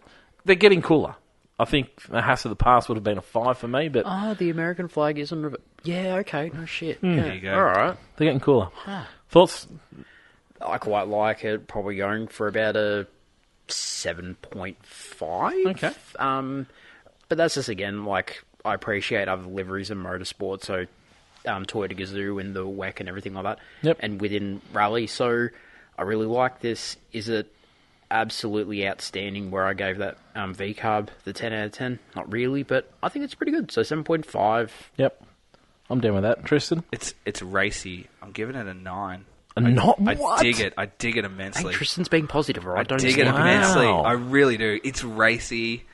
They're getting cooler. I think the Haas of the past would have been a 5 for me, but the American flag is on. Yeah, okay, no shit. There you go. All right, they're getting cooler. Thoughts? I quite like it. Probably going for about a 7.5. Okay. But that's just again I appreciate other liveries in motorsport, so Toyota Gazoo and the WEC and everything like that. Yep. And within rally, so I really like this. Is it absolutely outstanding? Where I gave that V-carb the 10 out of 10. Not really, but I think it's pretty good. So 7.5. Yep. I'm down with that. Tristan? It's racy. I'm giving it a 9. What? I dig it immensely. Hey, Tristan's being positive, all right? I dig it immensely. I really do. It's racy.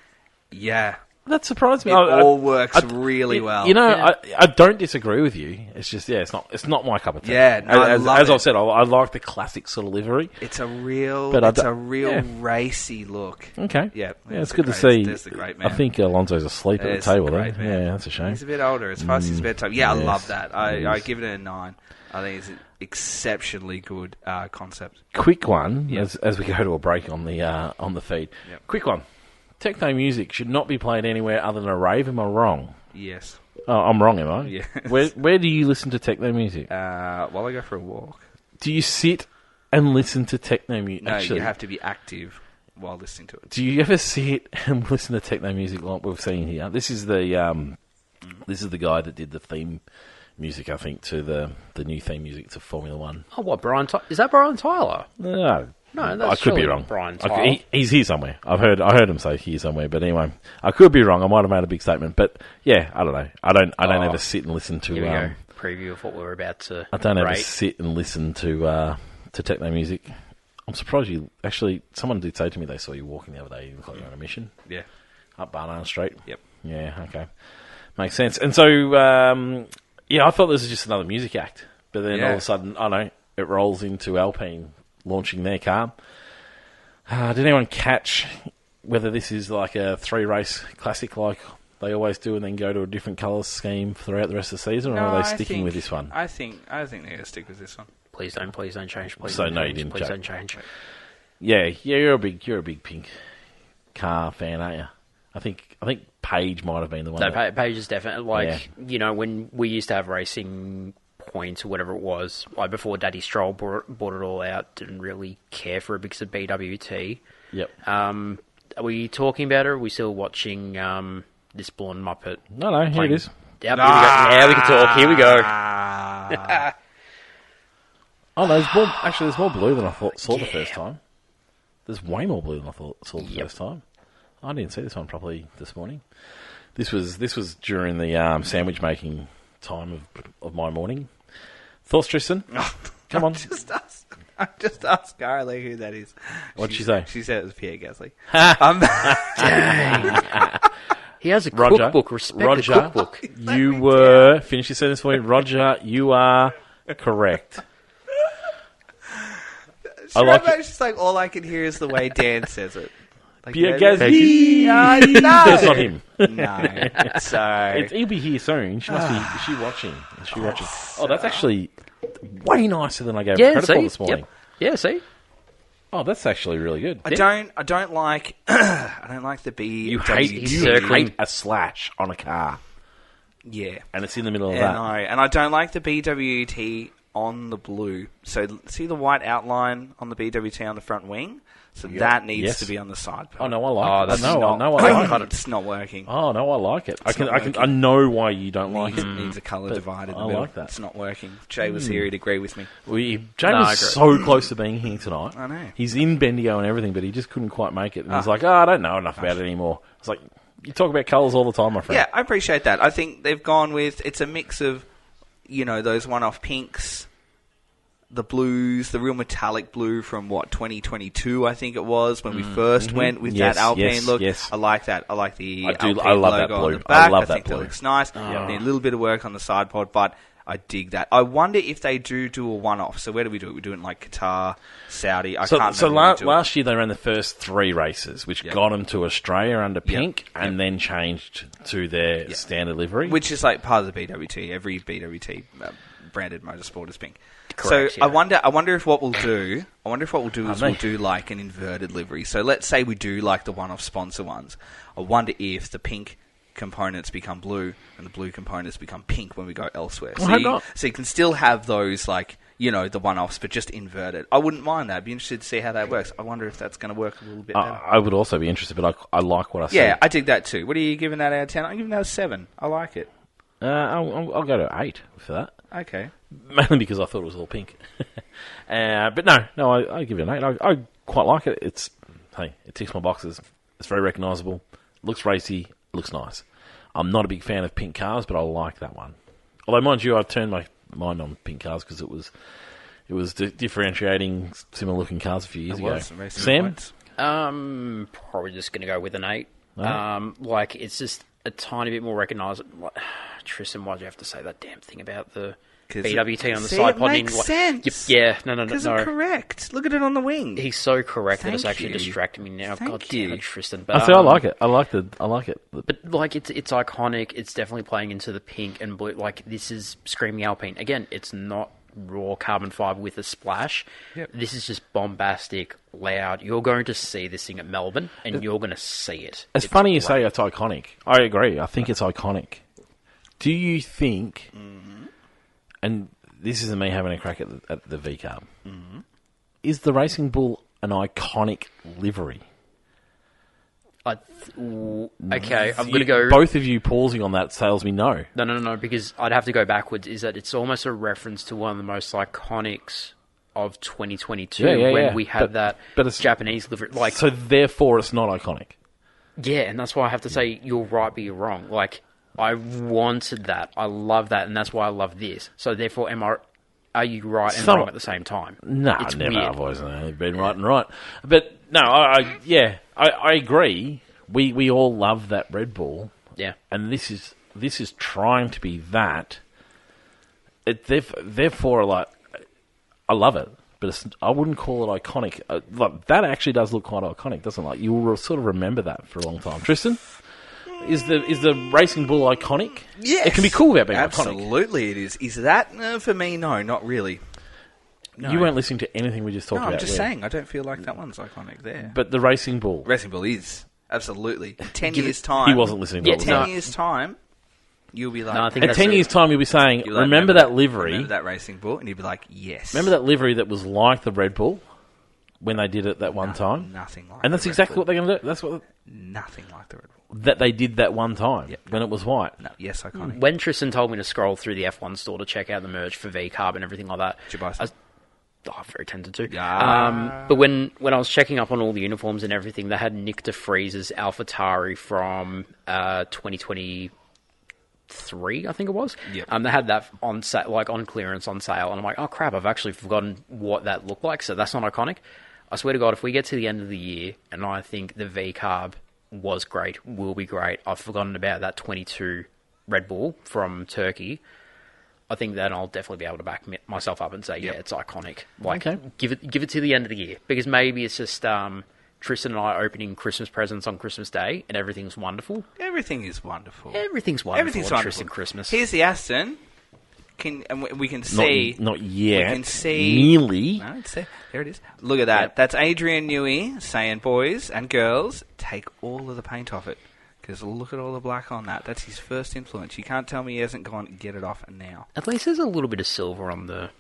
Yeah. That surprised me. It all works really well. You know, I don't disagree with you. It's just, it's not my cup of tea. Yeah, no, as I've said, I like the classic sort of livery. It's a real, racy look. Okay. Yeah, it's good to see. There's the great man. I think Alonso's asleep at the table there. Yeah, that's a shame. He's a bit older. It's past his bedtime. Yeah, I love that. I give it a 9. I think it's an exceptionally good concept. Quick one, as we go to a break on the feed. Yep. Quick one. Techno music should not be played anywhere other than a rave. Am I wrong? Yes. Oh, I'm wrong, am I? Yes. Where do you listen to techno music? While I go for a walk. Do you sit and listen to techno music? No, you have to be active while listening to it. Do you ever sit and listen to techno music like we've seen here? This is the guy that did the theme music, I think, to the new theme music to Formula One. Oh, what, Brian? Is that Brian Tyler? No. No, that's I could be surely wrong. Brian I Tile. could- he's here somewhere. I heard him say here somewhere. But anyway, I could be wrong. I might have made a big statement. But yeah, I don't know. I don't ever sit and listen to. Here we go. Preview of what we're about to. I don't ever rate. sit and listen to techno music. I'm surprised you actually. Someone did say to me they saw you walking the other day. You look like you're on a mission. Yeah. Up Barnard Street. Yep. Yeah. Okay. Makes sense. And so yeah, I thought this was just another music act. But then all of a sudden, I know it rolls into Alpine launching their car. Did anyone catch whether this is like a 3-race classic like they always do and then go to a different colour scheme throughout the rest of the season, or are they sticking with this one? I think they're going to stick with this one. Please don't change. Please So, don't no, you change. didn't, Please Jack. don't change. Yeah, you're a big pink car fan, aren't you? I think Paige might have been the one. No, that- Page is definitely when we used to have racing points or whatever it was, like before Daddy Stroll bought it all out, didn't really care for it because of BWT. Yep. Are we talking about it, or are we still watching this blonde Muppet? No, here playing- it is. Yep, here we go. Now we can talk. Here we go. Oh, no, there's more blue than I saw the first time. There's way more blue than I saw the first time. I didn't see this one properly this morning. This was during the sandwich making time of my morning. Thoughts, Tristan? Come on. I just asked Carly who that is. What'd she say? She said it was Pierre Gasly. He has a Roger, cookbook. Respect Roger, the cookbook. You were... Finish your sentence for me. Roger, you are correct. I like it. It's just like all I can hear is the way Dan says it. Like, Pierre no. Gasly. No. That's not him. No. So He'll be here soon. She must be. Is she watching? Oh, that's actually way nicer than I gave her credit for this morning. Yep. Yeah, see? Oh, that's actually really good. I don't like the B. You he's circling. hate a slash on a car, Yeah. and it's in the middle of Yeah, that. no, and I don't like the BWT on the blue. So see the white outline on the BWT on the front wing? So that needs Yes. to be on the side. Oh no, I like it. that's I not, like it. It's not working. Oh no, I like it. It's not working. I know why you don't like It it. needs a colour But divide in the I middle. like that. It's not working. If Jay was here, he'd agree with me. Jay No, I was agree. so close to being here tonight. I know. He's in Bendigo and everything, but he just couldn't quite make it. And he's like, I don't know enough about it anymore. It's like, you talk about colours all the time, my friend. Yeah, I appreciate that. I think they've gone with, it's a mix of, those one-off pinks, the blues, the real metallic blue from 2022, I think it was, when we first went with Yes, that Alpine yes, look. yes. I like that. I like the I Alpine love that logo blue. on the back. I love that think blue. that looks nice. Need a little bit of work on the side pod, but I dig that. I wonder if they do a one-off. So where do we do it? We do it in like Qatar, Saudi. I can't So remember where we do it. last year they ran the first 3 races, which got them to Australia under pink, and then changed to their standard livery. Which is like part of the BWT. Every BWT branded motorsport is pink. Correct, So yeah. I wonder if what we'll do is we'll do like an inverted livery. So let's say we do like the one-off sponsor ones. I wonder if the pink components become blue and the blue components become pink when we go elsewhere. I hope not. So you can still have those like, the one-offs, but just inverted. I wouldn't mind that. I'd be interested to see how that works. I wonder if that's going to work a little bit better. I would also be interested, but I like what I see. Yeah, I dig that too. What are you giving that out of 10? I'm giving that a 7. I like it. I'll go to 8 for that. Okay. Mainly because I thought it was all pink. But no, I give it an 8. I quite like it. It ticks my boxes. It's very recognisable. Looks racy. Looks nice. I'm not a big fan of pink cars, but I like that one. Although, mind you, I turned my mind on pink cars because it was differentiating similar looking cars a few years ago. Sam? Probably just going to go with an 8. No? It's just a tiny bit more recognisable. Tristan, why'd you have to say that damn thing about the BWT on the side? It makes sense. Yeah, no. Because I'm correct. Look at it on the wing. He's so correct that it's Thank actually you. distracting me now. Thank God damn you. it, Tristan. I like it. I like it. But it's iconic. It's definitely playing into the pink and blue. This is screaming Alpine. Again, it's not raw carbon fibre with a splash. Yep. This is just bombastic, loud. You're going to see this thing at Melbourne, and you're going to see it. It's funny you say it's iconic. I agree. I think it's iconic. Do you think, and this isn't me having a crack at the V-Carb, is the Racing Bull an iconic livery? Okay, I'm going to go... Both of you pausing on that tells me no. No, because I'd have to go backwards. Is that it's almost a reference to one of the most iconics of 2022 Yeah, when yeah. we had but it's, Japanese livery. Like, so therefore, it's not iconic. yeah, and that's why I have to say you're right, but you're wrong. Like, I wanted that. I love that, and that's why I love this. So therefore, are you right and wrong at the same time? No, It's never. weird. I've always been right and right. But no, I agree. We all love that Red Bull. Yeah. And this is trying to be that. Therefore, like, I love it, but I wouldn't call it iconic. Like, that actually does look quite iconic, doesn't it? Like, you'll sort of remember that for a long time. Tristan, is the Racing Bull iconic? Yes. It can be cool without being iconic. Absolutely, it is. Is that for me? No, not really. No. You weren't listening to anything we just talked No, about. I'm just there. saying. I don't feel like that one's iconic there. But the Racing Bull. Racing Bull is absolutely. In 10 years' time, He wasn't listening to Yeah, what we 10 said. years' time, you'll be like, No, I think In that's 10 it. years' time, you'll be saying, you'll be like, remember that livery? remember that Racing Bull, and you'll be like, yes. Remember that livery that was like the Red Bull when they did it that one time? Nothing like. And that's the Red exactly Bull. what they're going to do. That's what Nothing like the Red Bull. that they did that one time Yep. when it was white. No, yes, iconic. When Tristan told me to scroll through the F1 store to check out the merch for V-Carb and everything like that, Did you buy some? I'm very tempted to. Yeah. But when I was checking up on all the uniforms and everything, they had Nick DeFries's AlphaTauri from 2023, I think it was. Yep. They had that on on clearance on sale, and I'm like, oh crap, I've actually forgotten what that looked like. So that's not iconic. I swear to God, if we get to the end of the year and I think the V-Carb was great, will be great, I've forgotten about that 22 Red Bull from Turkey. I think then I'll definitely be able to back myself up and say, yeah, it's iconic. Like, Okay. give it to the end of the year. Because maybe it's just Tristan and I opening Christmas presents on Christmas Day and everything's wonderful. Everything is wonderful. Everything's wonderful Everything's on wonderful. Tristan Christmas. Here's the Aston. We can see. Not yet. We can see. Nearly. No, there it is. Look at that. Yep. That's Adrian Newey saying, boys and girls, take all of the paint off it. Because look at all the black on that. That's his first influence. You can't tell me he hasn't gone, get it off now. At least there's a little bit of silver on the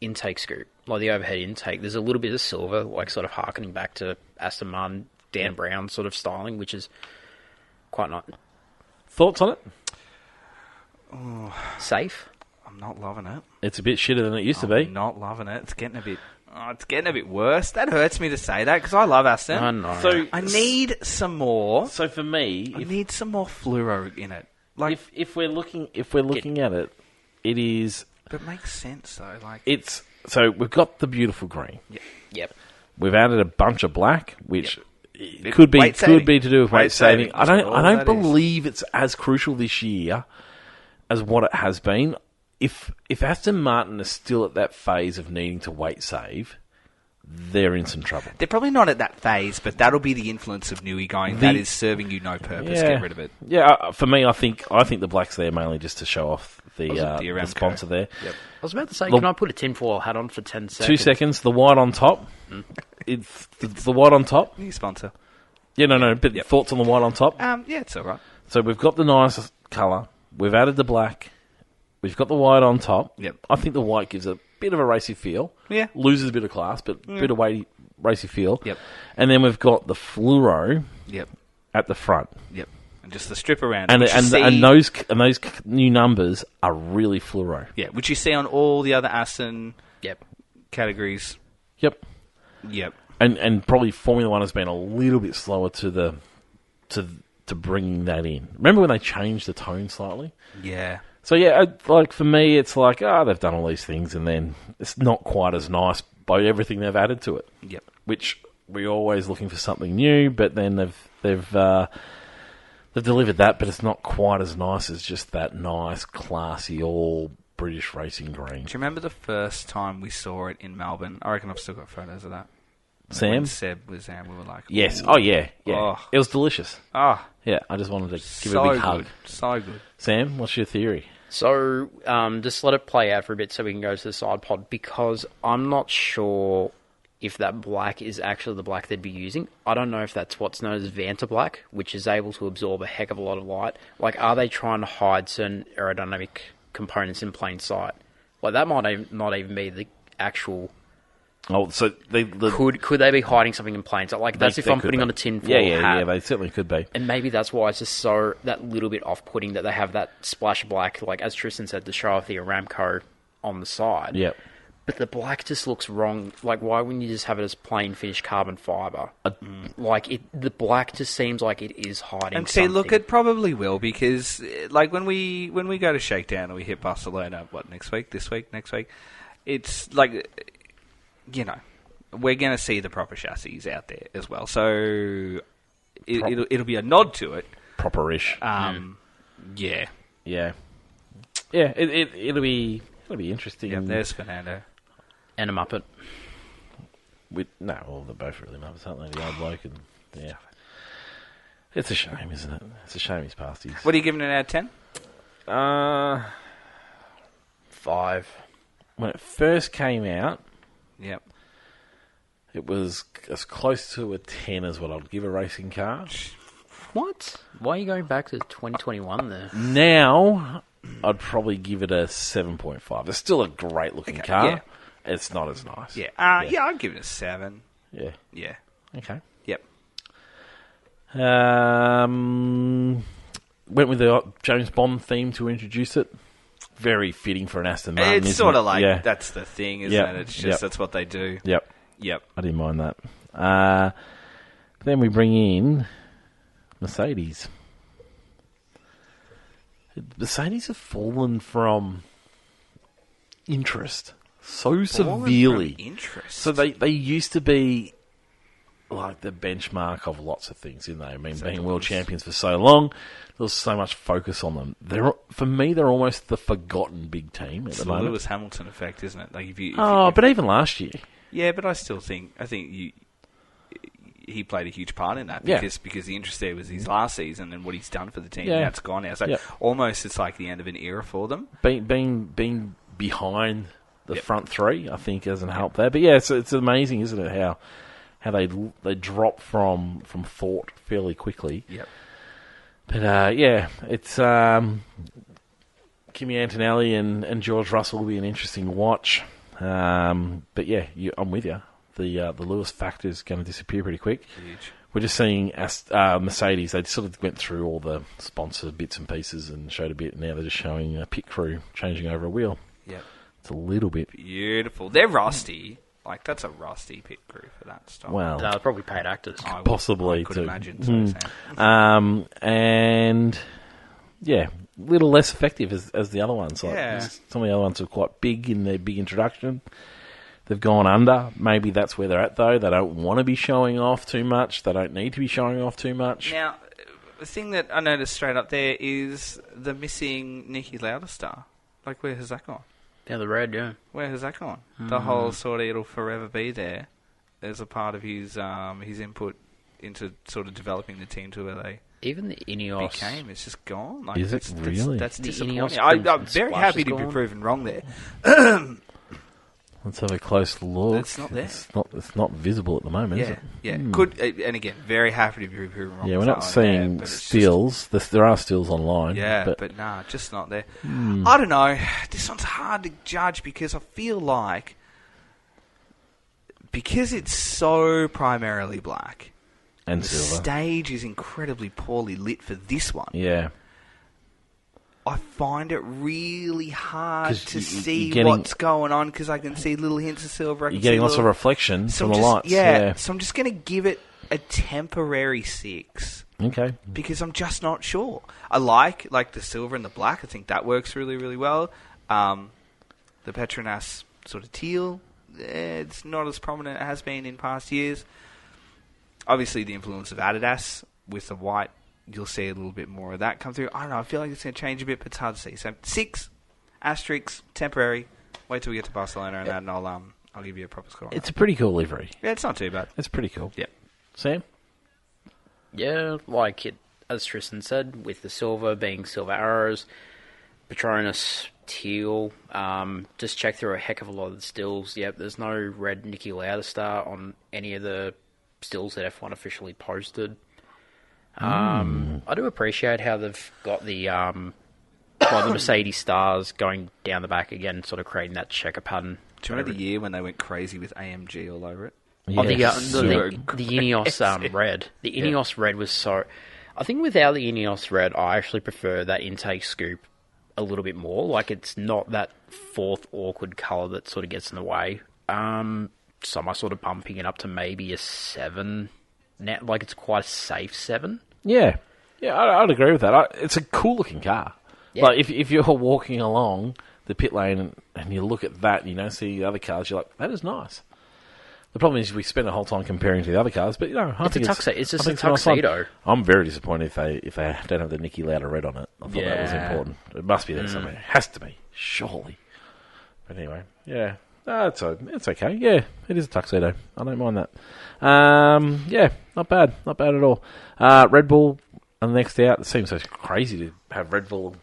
intake scoop, like the overhead intake. There's a little bit of silver, like sort of harkening back to Aston Martin, Dan Brown sort of styling, which is quite nice. Thoughts on it? Safe. I'm not loving it. It's a bit shitter than it used to be. I'm not loving it. It's getting a bit worse. That hurts me to say that because I love Aston. I know. So I need some more. So for me, I need some more fluoro in it. Like, if we're looking at it, it is. but it makes sense though. Like, It's so we've got the beautiful green. Yep. We've added a bunch of black, which It- could be weight saving. to do with weight saving. saving. I That's don't all that is. believe it's as crucial this year as what it has been. If Aston Martin is still at that phase of needing to weight save, they're in some trouble. they're probably not at that phase, but that'll be the influence of Newey going. That is serving you no purpose. Get rid of it. Yeah, for me, I think the black's there mainly just to show off the Aramco. sponsor there. Yep. I was about to say, Look- can I put a tinfoil hat on for 10 seconds? 2 seconds. The white on top. It's the white on top. New sponsor. Yeah, no. But thoughts on the white on top? Yeah, it's all right. So we've got the nice colour. We've added the black. We've got the white on top. Yep. I think the white gives a bit of a racy feel. Yeah. Loses a bit of class, but a bit of racy feel. Yep. And then we've got the fluoro Yep. at the front. Yep. And just the strip around. And which you and, see- and those new numbers are really fluoro. Yeah, which you see on all the other Aston Yep. categories. Yep. Yep. And probably Formula One has been a little bit slower to bringing that in. Remember when they changed the tone slightly? Yeah. So yeah, like for me, it's like they've done all these things, and then it's not quite as nice by everything they've added to it. Yep. Which we're always looking for something new, but then they've delivered that, but it's not quite as nice as just that nice, classy, all British racing green. Do you remember the first time we saw it in Melbourne? I reckon I've still got photos of that. Sam? When Seb was there, we were like, Yes. "Ooh." Oh yeah. Oh. It was delicious. Ah, Yeah, I just wanted to give it so a big hug. good. So good. Sam, what's your theory? So, just let it play out for a bit so we can go to the side pod, because I'm not sure if that black is actually the black they'd be using. I don't know if that's what's known as Vanta black, which is able to absorb a heck of a lot of light. Like, are they trying to hide certain aerodynamic components in plain sight? Like, that might not even be the actual... Oh, so Could they be hiding something in plain sight? Like, that's if I'm putting on a tinfoil hat. Yeah, they certainly could be. And maybe that's why it's just so that little bit off-putting that they have that splash of black, like as Tristan said, to show off the Aramco on the side. Yep. But the black just looks wrong. Like, why wouldn't you just have it as plain finished carbon fibre? The black just seems like it is hiding And see, something. look, it probably will, because like when we go to Shakedown and we hit Barcelona, next week, this week, next week, it's like, we're going to see the proper chassis out there as well. So it'll be a nod to it. Proper-ish. Yeah. Yeah. Yeah, it'll be interesting. Yeah, there's Fernando. And a Muppet. Well, they're both really Muppets, aren't they? The old bloke and... Yeah. It's a shame, isn't it? It's a shame he's past his... What are you giving it out of 10? 5. When it first came out, Yep. it was as close to a 10 as what I'd give a racing car. What? Why are you going back to 2021 there? Now, I'd probably give it a 7.5. It's still a great-looking car. yeah. It's not as nice. Yeah. I'd give it a 7. Yeah. Yeah. Okay. Yep. Went with the James Bond theme to introduce it. Very fitting for an Aston Martin. It's isn't sort it? of like, Yeah. that's the thing, isn't Yep. it? It's just, Yep. that's what they do. Yep. Yep. I didn't mind that. Then we bring in Mercedes. Mercedes have fallen from interest so severely. Interest. So they used to be like the benchmark of lots of things, didn't they? I mean, being world champions for so long, there was so much focus on them. For me, they're almost the forgotten big team at It's the the moment. Lewis Hamilton effect, isn't it? Like if But even last year, yeah, but I think he played a huge part in that Yeah. because the interest there was his last season and what he's done for the team. Yeah. That's gone now. So Yep. almost it's like the end of an era for them. being behind the Yep. front three, I think, hasn't helped there. But yeah, it's amazing, isn't it? How they drop from thought fairly quickly. Yep. But it's Kimi Antonelli and George Russell will be an interesting watch. But yeah, I'm with you. The Lewis factor is going to disappear pretty quick. Huge. We're just seeing Mercedes. They sort of went through all the sponsor bits and pieces and showed a bit. Now they're just showing a pit crew changing over a wheel. Yep. It's a little bit. Beautiful. They're rusty. Like, that's a rusty pit crew for that stuff. Well, They're probably paid actors. possibly I could too. imagine. So I'm saying. And yeah, a little less effective as the other ones. Like, Yeah. some of the other ones are quite big in their big introduction. They've gone under. Maybe that's where they're at, though. They don't want to be showing off too much. They don't need to be showing off too much. Now, the thing that I noticed straight up there is the missing Niki Lauda star. Like, where has that gone? Yeah, the red, yeah. Where has that gone? The whole sort of it'll forever be there as a part of his input into sort of developing the team to where they Even the Ineos. became. It's just gone. Like, Is it really? That's The disappointing. Ineos I'm Crimson very Splash happy is to be gone. proven wrong there. Let's have a close look. It's not there. It's not visible at the moment, is Yeah, it? yeah. Could and again, very happy to be proven wrong. Yeah, we're as not well, seeing but it's just- stills. There are stills online. Yeah, but but nah, just not there. I don't know. This one's hard to judge because I feel like because it's so primarily black, and the silver. stage is incredibly poorly lit for this one. Yeah. I find it really hard 'Cause to you're see getting- what's going on because I can see little hints of silver. I can You're getting see lots of little- reflection So from I'm the just- lights. Yeah, so I'm just going to give it a temporary 6. Okay. Because I'm just not sure. I like the silver and the black. I think that works really, really well. The Petronas sort of teal, it's not as prominent as it has been in past years. Obviously, the influence of Adidas with the white, you'll see a little bit more of that come through. I don't know. I feel like it's going to change a bit, but it's hard to see. So 6, asterisk, temporary. Wait till we get to Barcelona and that, and I'll give you a proper score. It's a pretty cool livery. Yeah, it's not too bad. It's pretty cool. Yep. Sam? Yeah, like it, as Tristan said, with the silver being silver arrows, Patronus teal. Just check through a heck of a lot of the stills. Yep, there's no red Niki Lauda star on any of the stills that F1 officially posted. I do appreciate how they've got the the Mercedes stars going down the back again, sort of creating that checker pattern. Do you remember the year when they went crazy with AMG all over it? Oh, the so Ineos red. The Ineos red was so... I think without the Ineos red, I actually prefer that intake scoop a little bit more. Like, it's not that fourth awkward colour that sort of gets in the way. So am I sort of bumping it up to maybe a 7 now? Like, it's quite a safe 7. Yeah. Yeah, I'd agree with that. It's a cool-looking car. Yeah. Like, if you're walking along the pit lane and you look at that and you don't see the other cars, you're like, that is nice. The problem is we spend the whole time comparing to the other cars, but, I think It's just I a think nice fun. tuxedo. I'm very disappointed if they don't have the Nicky Lauda red on it. I thought that was Yeah. important. It must be there somewhere. It has to be, surely. But anyway, yeah. It's okay. Yeah, it is a tuxedo. I don't mind that. Yeah, not bad. Not bad at all. Red Bull are next out. It seems so crazy to have Red Bull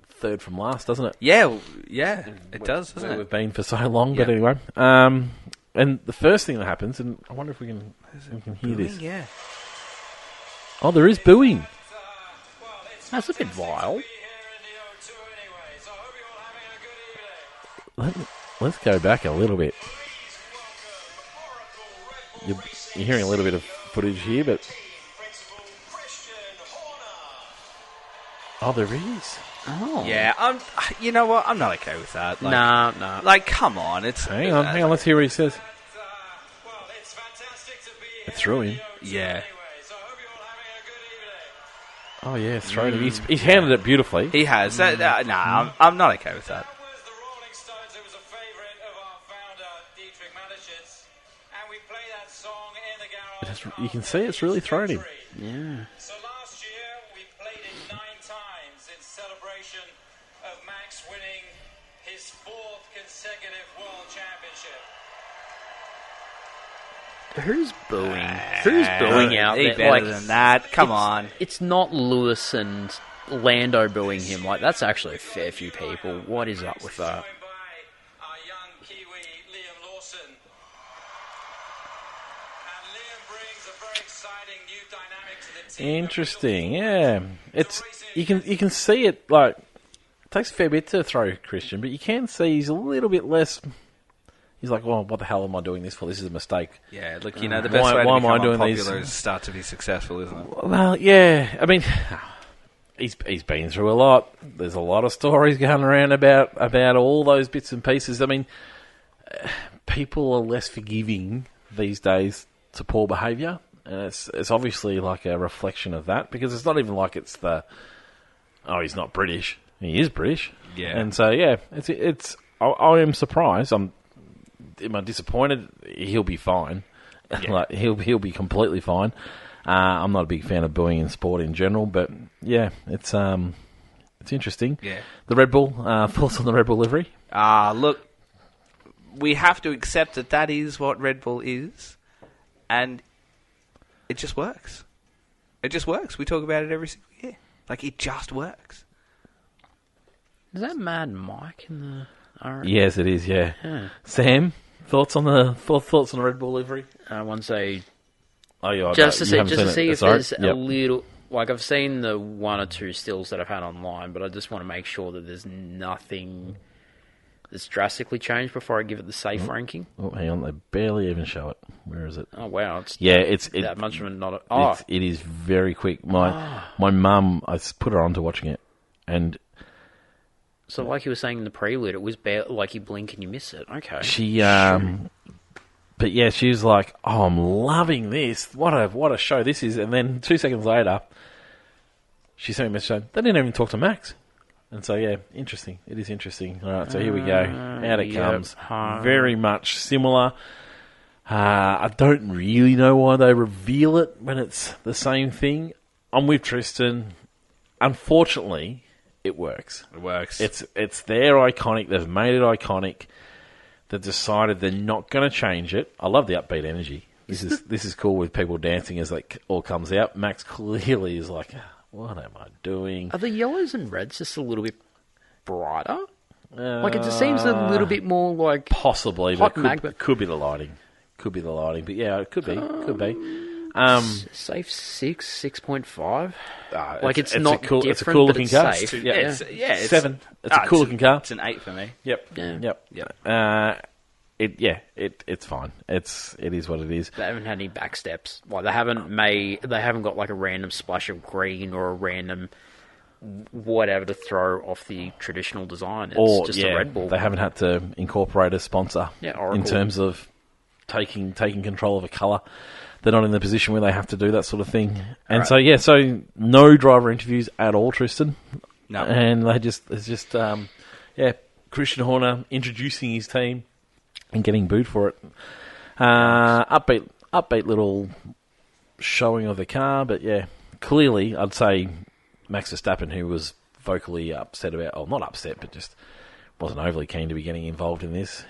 third from last, doesn't it? Yeah, it does, doesn't Where it? we've been for so long, but Yeah. anyway. And the first thing that happens, and I wonder if we can hear this. Yeah. Oh, there is booing. That's a bit vile. Let's go back a little bit. You're hearing a little bit of footage here, but... Oh, there is. Oh. Yeah, you know what? I'm not okay with that. Like, Nah. Like, come on. Hang on. Let's hear what he says. It threw him. Yeah. Oh, yeah, thrown him. He's handled it beautifully. He has. I'm not okay with that. You can see it's really thrown him. Yeah. So last year we played it 9 times in celebration of Max winning his 4th consecutive World Championship. Who's booing? Who's booing out He there? better Like, than that. Come it's- on. It's not Lewis and Lando booing him. Like, that's actually a fair few people. What is up with that? Joined by our young Kiwi Liam Lawson. And Liam brings a very exciting new dynamic to the team. Interesting, yeah. It's you can see it, like, it takes a fair bit to throw Christian, but you can see he's a little bit less. He's like, well, what the hell am I doing this for? This is a mistake. Yeah, look, the best way to why am I become doing these? unpopular is start to be successful, isn't it? Well, yeah. I mean, he's been through a lot. There's a lot of stories going around about all those bits and pieces. I mean, people are less forgiving these days to poor behaviour, and it's obviously like a reflection of that, because it's not even like it's he's not British. He is British. Yeah. And so, yeah, it's I am surprised. Am I disappointed? He'll be fine. Yeah. Like he'll be completely fine. I'm not a big fan of booing in sport in general, but yeah, it's interesting. Yeah. The Red Bull, thoughts on the Red Bull livery? Look, we have to accept that is what Red Bull is, and it just works. It just works. We talk about it every single year. Like, it just works. Is that Mad Mike in the... Yes, it is. Yeah. Yeah. Sam, thoughts on the Red Bull livery? Once they... Oh, yeah, Just to you see, haven't seen it. if Sorry. there's a Yep. little... Like, I've seen the 1 or 2 stills that I've had online, but I just want to make sure that there's nothing that's drastically changed before I give it the safe ranking. Oh, hang on, they barely even show it. Where is it? Oh, wow. It's Yeah, it's that much of a not... Oh, it is very quick. My mum, I put her on to watching it, and so like you were saying in the prelude, it was like you blink and you miss it. Okay. she, but yeah, she was like, "Oh, I'm loving this. What a show this is!" And then 2 seconds later, she sent me a message saying, "They didn't even talk to Max." And so, yeah, interesting. It is interesting. All right, so here we go. Out it yep. comes. Very much similar. I don't really know why they reveal it when it's the same thing. I'm with Tristan. Unfortunately, it works. It works. It's their iconic. They've made it iconic. They've decided they're not going to change it. I love the upbeat energy. This is cool with people dancing as it all comes out. Max clearly is like, what am I doing? Are the yellows and reds just a little bit brighter? Like, it just seems a little bit more like... Possibly, Hot but magma. could be the lighting. Could be the lighting, but yeah, it could be. Could be. Safe 6.5. Like it's not a cool, different, it's a cool but looking it's car. safe. Yeah, Yeah. it's 7. It's a cool looking car. It's an 8 for me. Yep. Yeah. Yep. It's fine. It is what it is. They haven't had any backsteps. Like, they haven't got like a random splash of green or a random whatever to throw off the traditional design. It's Or just a Red Bull. they haven't had to incorporate a sponsor Yeah, Oracle. in terms of taking control of a colour. They're not in the position where they have to do that sort of thing. And Right. so no driver interviews at all, Tristan. No. And it's just Christian Horner introducing his team and getting booed for it. Upbeat little showing of the car, but yeah, clearly I'd say Max Verstappen, who was vocally upset about, not upset, but just wasn't overly keen to be getting involved in this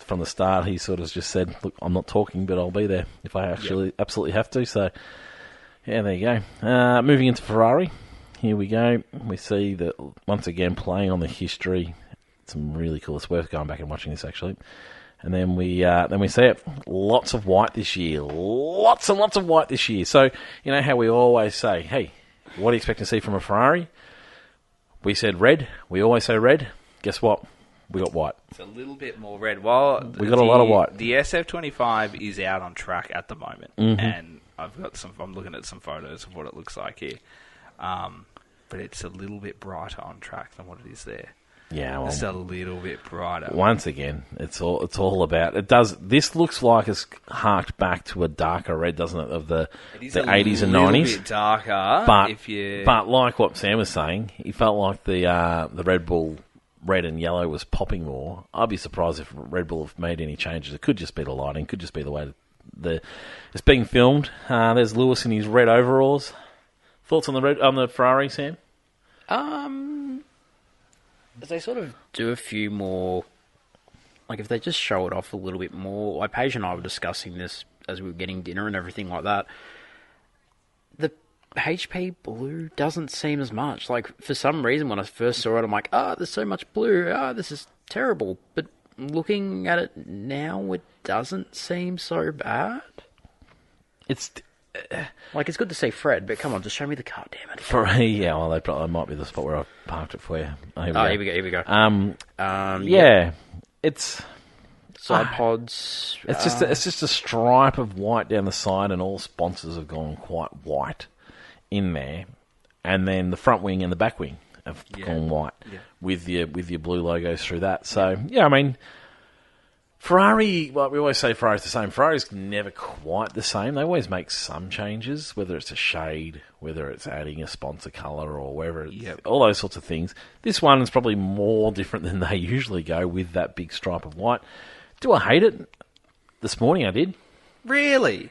from the start. He sort of just said, "Look, I'm not talking, but I'll be there if I absolutely have to." So yeah, there you go. Moving into Ferrari, here we go. We see that once again playing on the history. Some really cool. It's worth going back and watching this actually. And then we see it. Lots of white this year. Lots and lots of white this year. So, you know how we always say, hey, what do you expect to see from a Ferrari? We said red. We always say red. Guess what? We got white. It's a little bit more red. Well, We got a lot of white. The SF25 is out on track at the moment, and I'm looking at some photos of what it looks like here. But it's a little bit brighter on track than what it is there. Yeah, well, It's a little bit brighter. once again, it's all about it. This looks like it's harked back to a darker red, doesn't it? Of the It is 80s and a 90s. little bit darker. But but like what Sam was saying, he felt like the Red Bull red and yellow was popping more. I'd be surprised if Red Bull have made any changes. It could just be the lighting, could just be the way it's being filmed. There's Lewis in his red overalls. Thoughts on the Ferrari, Sam? If they sort of do a few more, like if they just show it off a little bit more, like Paige and I were discussing this as we were getting dinner and everything like that, the HP blue doesn't seem as much. Like, for some reason, when I first saw it, I'm like, there's so much blue, this is terrible. But looking at it now, it doesn't seem so bad. It's Like, it's good to say Fred, but come on, just show me the car, damn it. yeah. Well, that might be the spot where I parked it for you. Oh, Here we go. Yeah, it's Side pods. it's just a stripe of white down the side, and all sponsors have gone quite white in there, and then the front wing and the back wing have gone white with your blue logos through that. So yeah, I mean, Ferrari, well, we always say Ferrari's the same. Ferrari's never quite the same. They always make some changes, whether it's a shade, whether it's adding a sponsor colour or wherever, all those sorts of things. This one is probably more different than they usually go with that big stripe of white. Do I hate it? This morning I did. Really?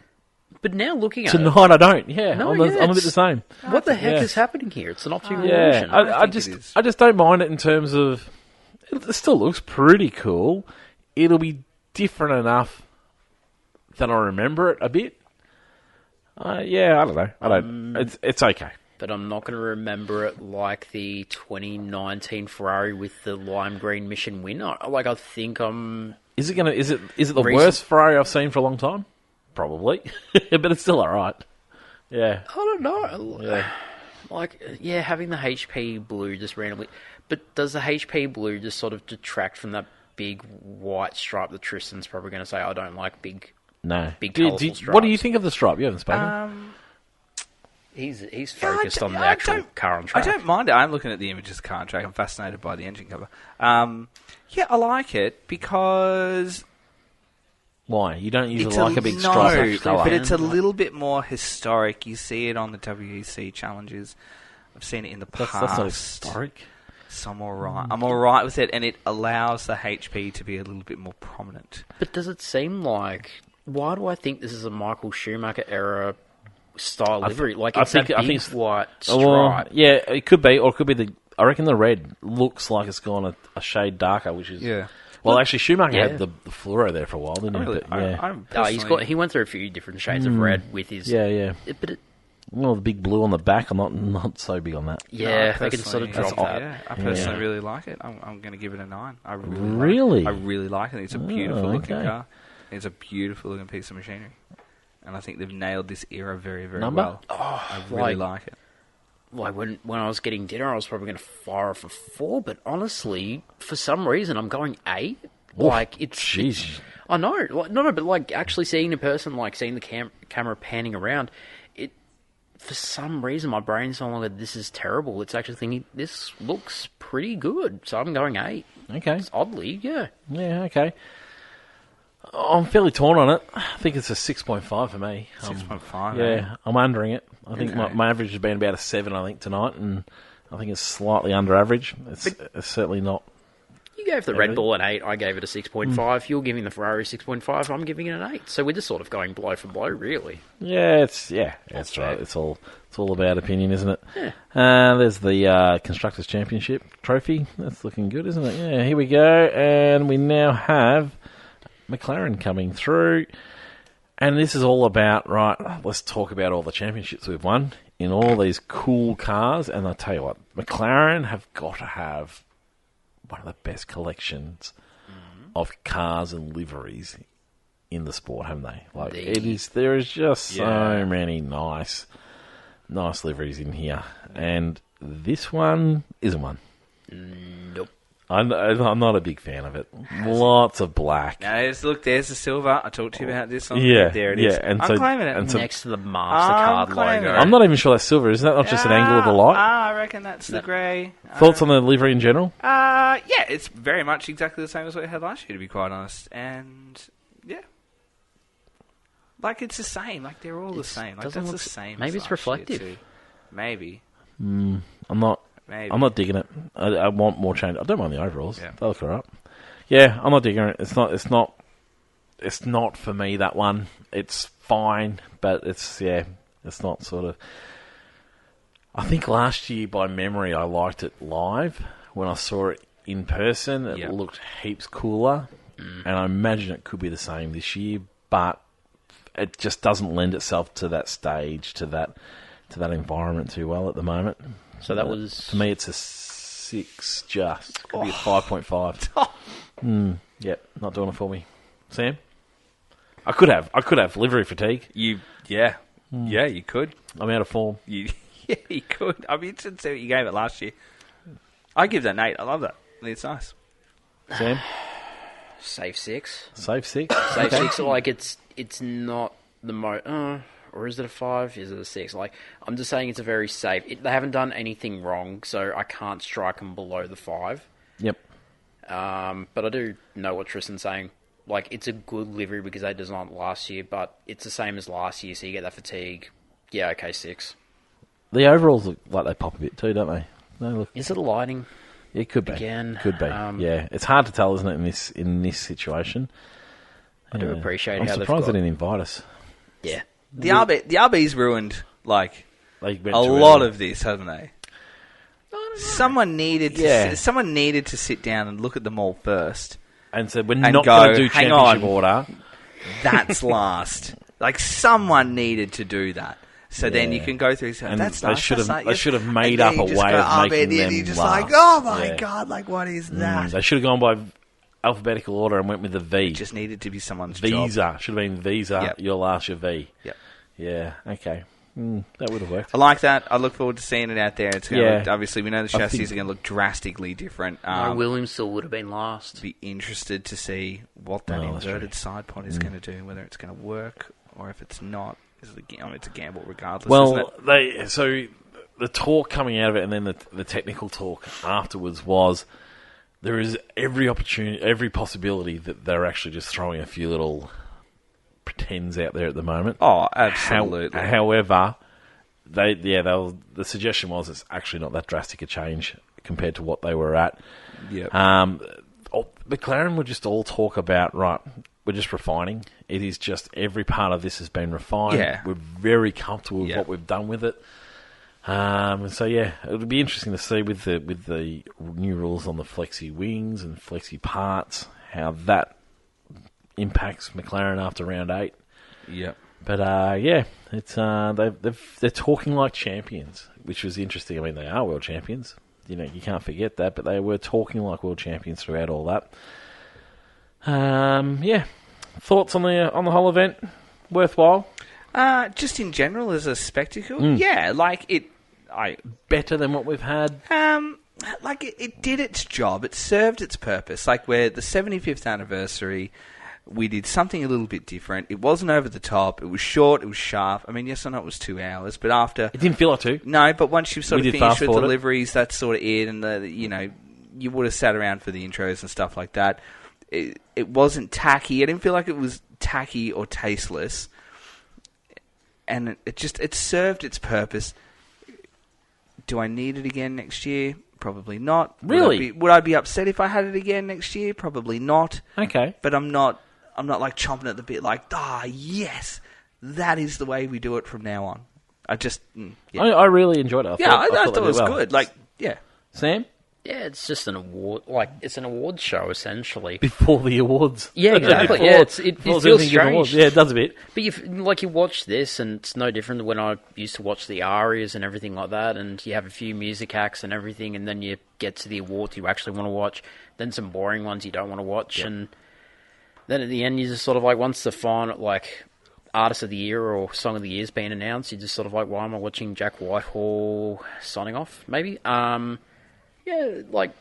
But now looking at Tonight I don't. Yeah, No, I'm yeah, a bit it's- the same. it, what the heck Yeah. is happening here? It's an optical Yeah, illusion. I think it is. just don't mind it in terms of it still looks pretty cool. It'll be different enough that I remember it a bit. Yeah, I don't know. I don't. It's okay. But I'm not going to remember it like the 2019 Ferrari with the lime green mission win. I think I'm... Is it the Recent- worst Ferrari I've seen for a long time? Probably, but it's still all right. Yeah. I don't know. Yeah. Having the HP blue just randomly... But does the HP blue just sort of detract from that big white stripe that Tristan's probably going to say, I don't like big... No. Big Do- colourful do- stripes. What do you think of the stripe? You haven't spoken. He's focused on the actual car on track. I don't mind it. I'm looking at the images of the car on track. I'm fascinated by the engine cover. Yeah, I like it because... Why? You don't usually It's like a big no, stripe of colour. but it's a little bit more historic. You see it on the WEC challenges. I've seen it in the past. That's not historic. So I'm alright. I'm alright with it, and it allows the HP to be a little bit more prominent. But does it seem like... Why do I think this is a Michael Schumacher era style livery? It's that big white stripe. Well, yeah, it could be, or it could be I reckon the red looks like it's gone a shade darker, which is... Yeah. Well, actually, Schumacher Yeah. had the fluoro there for a while, didn't he? Really, But, yeah. I'm personally- He went through a few different shades of red with his... yeah. But Well, the big blue on the back, I'm not so big on that. yeah, No, they can sort of personally- drop that. Yeah, I personally really like it. I'm going to give it a 9. I Really? I really like it. It's a beautiful looking okay. car. It's a beautiful looking piece of machinery. And I think they've nailed this era very, very Number? well. I really like it. Like when I was getting dinner, I was probably going to fire off a 4, but honestly, for some reason, I'm going 8. Jeez. I know, but actually seeing the person, like seeing the camera panning around, for some reason, my brain's no longer, this is terrible. It's actually thinking, this looks pretty good. So I'm going 8. Okay. It's oddly, yeah. Yeah, okay. I'm fairly torn on it. I think it's a 6.5 for me. 6.5. Yeah, I'm undering it. I think my average has been about a 7, I think, tonight, and I think it's slightly under average. It's certainly not. You gave the Red Bull an 8, I gave it a 6.5. You're giving the Ferrari 6.5, I'm giving it an 8. So we're just sort of going blow for blow, really. Yeah, that's right. It's all about opinion, isn't it? Yeah. There's the Constructors' Championship trophy. That's looking good, isn't it? Yeah, here we go. And we now have McLaren coming through. And this is all about, right, let's talk about all the championships we've won in all these cool cars. And I'll tell you what, McLaren have got to have one of the best collections of cars and liveries in the sport, haven't they? Like there is just so many nice liveries in here, and this one isn't one. Nope. I'm not a big fan of it. Lots of black. No, look, there's the silver. I talked to you about this. There it is. And I'm claiming it. And so, next to the MasterCard claiming logo. it. I'm not even sure that's silver. Is that not just an angle of the light? I reckon that's the grey. Thoughts on the livery in general? Yeah, it's very much exactly the same as what we had last year, to be quite honest. And, yeah. Like, it's the same. Like, they're all the same. Like, that's the same. Maybe it's reflective. Maybe. I'm not digging it. I want more change. I don't mind the overalls. Yeah. They look alright. Yeah, I'm not digging it. It's not for me, that one. It's fine, but it's not sort of. I think last year, by memory, I liked it live. When I saw it in person, it looked heaps cooler, and I imagine it could be the same this year, but it just doesn't lend itself to that stage, to that environment too well at the moment. So that was... For me, it's a 6 just. Could be a 5.5. Yep, not doing it for me. Sam? I could have livery fatigue. You could. I'm out of form. You could. I'd be interested to see what you gave it last year. I give that an 8. I love that. I think it's nice. Sam? Safe 6. Safe 6? Safe 6. Like, it's not the most... or is it a 5? Is it a 6? Like, I'm just saying it's a very safe... they haven't done anything wrong, so I can't strike them below the 5. Yep. But I do know what Tristan's saying. Like, it's a good livery because they designed it last year, but it's the same as last year, so you get that fatigue. Yeah, okay, 6. The overalls look like they pop a bit too, don't they? They look... Is it lighting? It could be. Again, could be. Yeah, it's hard to tell, isn't it? In this situation, I do appreciate I'm how surprised they didn't invite us. Yeah, the RB's ruined like They went a too lot early. of this, haven't they? Someone needed to sit down and look at them all first and said, "We're and not go, going to do hang championship on. order." That's last. Like, someone needed to do that. So then you can go through. So And that's they nice. should that's have. nice. They should have made And up then a you just way go of up making and them you're just last. like, oh my Yeah. god! Like, what is that? They should have gone by alphabetical order and went with the V. It just needed to be someone's Visa job. should have been Visa. Yep. Your last, your V. Yep. Yeah. Okay. That would have worked. I like that. I look forward to seeing it out there. It's going to Yeah. look, obviously, we know the chassis are going to look drastically different. no, Williams still would have been last. Be interested to see what that Oh, that's inverted side pod is going to do, whether it's going to work or if it's not. It's a gamble regardless. Well, isn't it? the talk coming out of it, and then the technical talk afterwards was there is every opportunity, every possibility that they're actually just throwing a few little pretends out there at the moment. Oh, absolutely. However, the suggestion was it's actually not that drastic a change compared to what they were at. Yep. McLaren would just all talk about, right, we're just refining. It is just every part of this has been refined. Yeah. We're very comfortable with what we've done with it. So yeah, it would be interesting to see with the new rules on the flexi wings and flexi parts how that impacts McLaren after round 8. Yep. But it's they're talking like champions, which was interesting. I mean, they are world champions. You know, you can't forget that. But they were talking like world champions throughout all that. Thoughts on the whole event? Worthwhile? Just in general as a spectacle, yeah, like it. Better than what we've had. Like it did its job. It served its purpose. Like, we're the 75th anniversary. We did something a little bit different. It wasn't over the top. It was short. It was sharp. I mean, yes, I know it was 2 hours, but after... It didn't feel like 2. No, but once you've sort We of did finished with fast-forward the it. liveries, that's sort of it, and you would have sat around for the intros and stuff like that. It wasn't tacky. I didn't feel like it was tacky or tasteless, and it served its purpose. Do I need it again next year? Probably not. Really? Would I be upset if I had it again next year? Probably not. Okay. But I'm not like chomping at the bit like, yes, that is the way we do it from now on. Yeah. I really enjoyed it. I thought they it was did well. good. Like, yeah. Sam? Yeah, it's just an award. Like, it's an awards show, essentially. Before the awards. Yeah, exactly. Before- Yeah, it before feels anything given awards. strange. Yeah, it does a bit. But you watch this, and it's no different than when I used to watch the arias and everything like that, and you have a few music acts and everything, and then you get to the awards you actually want to watch, then some boring ones you don't want to watch, and then at the end you just sort of like, once the final, like, Artist of the Year or Song of the Year's been announced, you're just sort of like, why am I watching Jack Whitehall signing off, maybe? Yeah, like...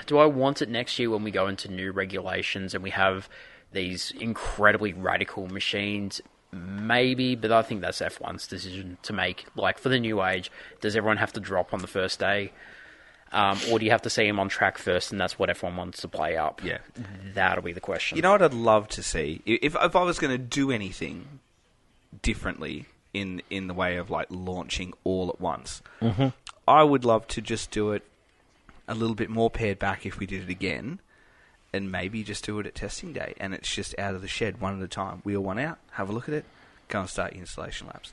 do I want it next year when we go into new regulations and we have these incredibly radical machines? Maybe, but I think that's F1's decision to make. Like, for the new age, does everyone have to drop on the first day? Or do you have to see them on track first, and that's what F1 wants to play up? Yeah. That'll be the question. You know what I'd love to see? If I was going to do anything differently in the way of, like, launching all at once, I would love to just do it a little bit more pared back if we did it again, and maybe just do it at testing day, and it's just out of the shed one at a time. Wheel one out, have a look at it, go and start your installation laps.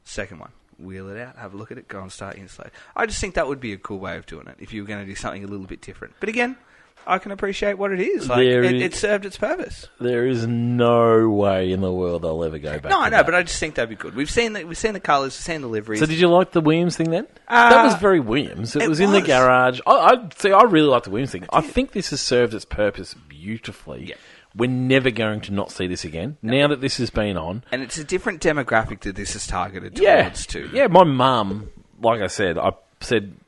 Second one, wheel it out, have a look at it, go and start your installation. I just think that would be a cool way of doing it if you were going to do something a little bit different. But again, I can appreciate what it is. Like, it served its purpose. There is no way in the world I'll ever go back. No, I to know, that. but I just think that'd be good. We've seen the colours, we've seen the liveries. So did you like the Williams thing then? That was very Williams. It was in the garage. I really like the Williams thing. I think this has served its purpose beautifully. Yeah. We're never going to not see this again. Now that this has been on. And it's a different demographic that this is targeted towards too. Yeah, my mum, like I said,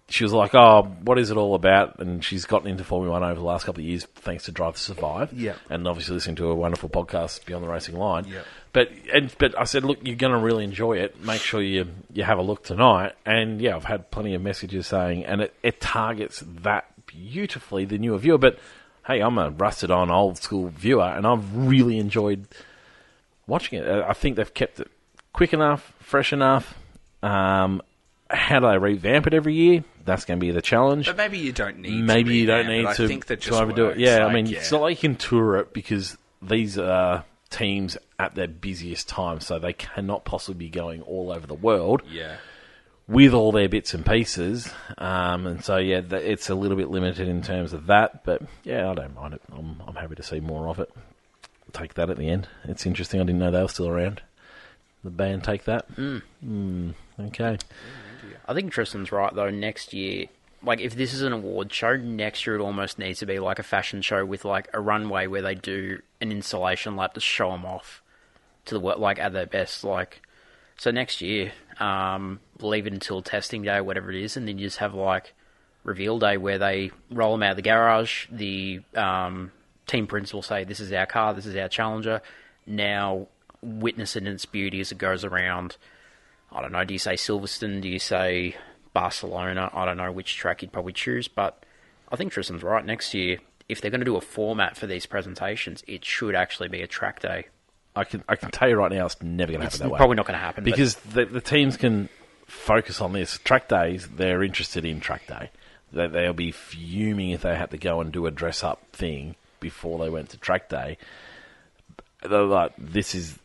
she was like, oh, what is it all about? And she's gotten into Formula 1 over the last couple of years thanks to Drive to Survive. Yeah. And obviously listening to a wonderful podcast, Beyond the Racing Line. Yeah. But I said, look, you're going to really enjoy it. Make sure you have a look tonight. And yeah, I've had plenty of messages saying, and it targets that beautifully, the newer viewer. But hey, I'm a rusted on old school viewer, and I've really enjoyed watching it. I think they've kept it quick enough, fresh enough. How do they revamp it every year? That's going to be the challenge. But maybe you don't need Maybe to you don't revamp it. need I to, think that to just overdo it. works. Yeah, I Like, mean, it's not like you can tour it because these are teams at their busiest time, so they cannot possibly be going all over the world Yeah. with all their bits and pieces. And so, yeah, it's a little bit limited in terms of that. But, yeah, I don't mind it. I'm happy to see more of it. Take that at the end. It's interesting. I didn't know they were still around. The band Take That. Okay. I think Tristan's right, though. Next year, like, if this is an award show, next year it almost needs to be like a fashion show with, like, a runway where they do an installation lap to show them off to the work, like, at their best. Like, so next year, leave it until testing day, whatever it is, and then you just have, like, reveal day where they roll them out of the garage. The team principal say, this is our car, this is our Challenger. Now, witness it in its beauty as it goes around. I don't know, do you say Silverstone? Do you say Barcelona? I don't know which track you'd probably choose, but I think Tristan's right. Next year, if they're going to do a format for these presentations, it should actually be a track day. I can tell you right now, it's never going to happen that way. Probably not going to happen. Because the teams can focus on this. Track days, they're interested in track day. They'll be fuming if they had to go and do a dress-up thing before they went to track day. They're like, this is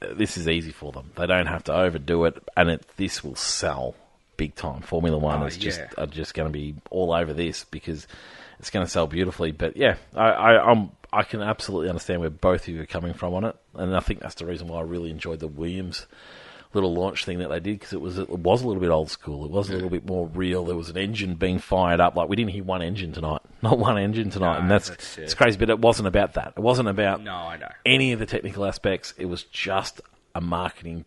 easy for them. They don't have to overdo it, and this will sell big time. Formula One are just going to be all over this because it's going to sell beautifully. But yeah, I can absolutely understand where both of you are coming from on it, and I think that's the reason why I really enjoyed the Williams little launch thing that they did, because it was a little bit old school. It was a little bit more real. There was an engine being fired up. Like, we didn't hear one engine tonight. Not one engine tonight. And it's crazy, but it wasn't about that. It wasn't about any of the technical aspects. It was just a marketing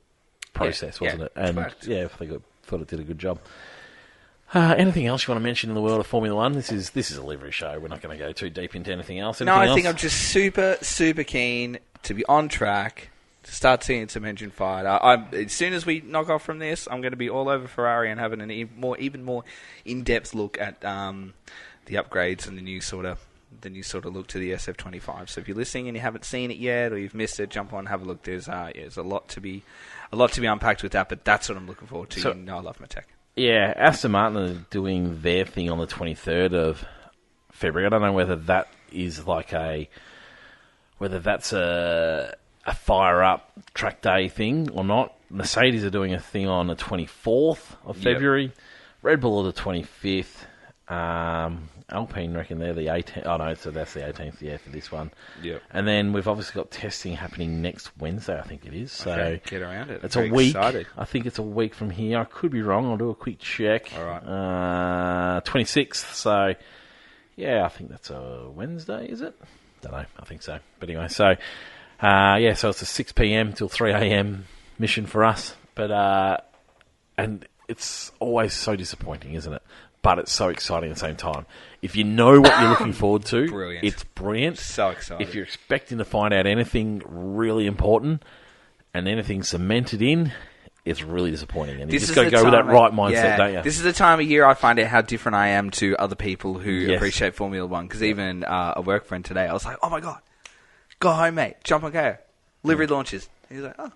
process, wasn't it? And correct. yeah, I thought it did a good job. Anything else you want to mention in the world of Formula One? This is a livery show. We're not going to go too deep into anything else. No, Anything I think else? I'm just super, super keen to be on track, to start seeing some engine fired. As soon as we knock off from this, I'm going to be all over Ferrari and having an even more in-depth look at the upgrades and the new sort of look to the SF25. So if you're listening and you haven't seen it yet, or you've missed it, jump on, have a look. There's a lot to be unpacked with that, but that's what I'm looking forward to. So, You know, I love my tech. Yeah, Aston Martin are doing their thing on the 23rd of February. I don't know whether that is whether that's a fire up track day thing or not. Mercedes are doing a thing on the 24th of February. Red Bull are the 25th. Alpine reckon they're the 18th. Oh no, so that's the 18th. Yeah, for this one. Yep. And then we've obviously got testing happening next Wednesday. I think it is. So Okay, get around it. it's Very a week. excited. I think it's a week from here. I could be wrong. I'll do a quick check. All right. 26th. So yeah, I think that's a Wednesday. Is it? Don't know. I think so. But anyway, so so it's a 6 p.m. till 3 a.m. mission for us. But and it's always so disappointing, isn't it? But it's so exciting at the same time. If you know what you're looking forward to, Brilliant. it's brilliant. So excited. If you're expecting to find out anything really important and anything cemented in, it's really disappointing. And you just got to go with that right mindset, don't you? This is the time of year I find out how different I am to other people who Yes. appreciate Formula One. Because even a work friend today, I was like, oh my God, go home, mate. Jump on go. Livery launches. He was like, oh,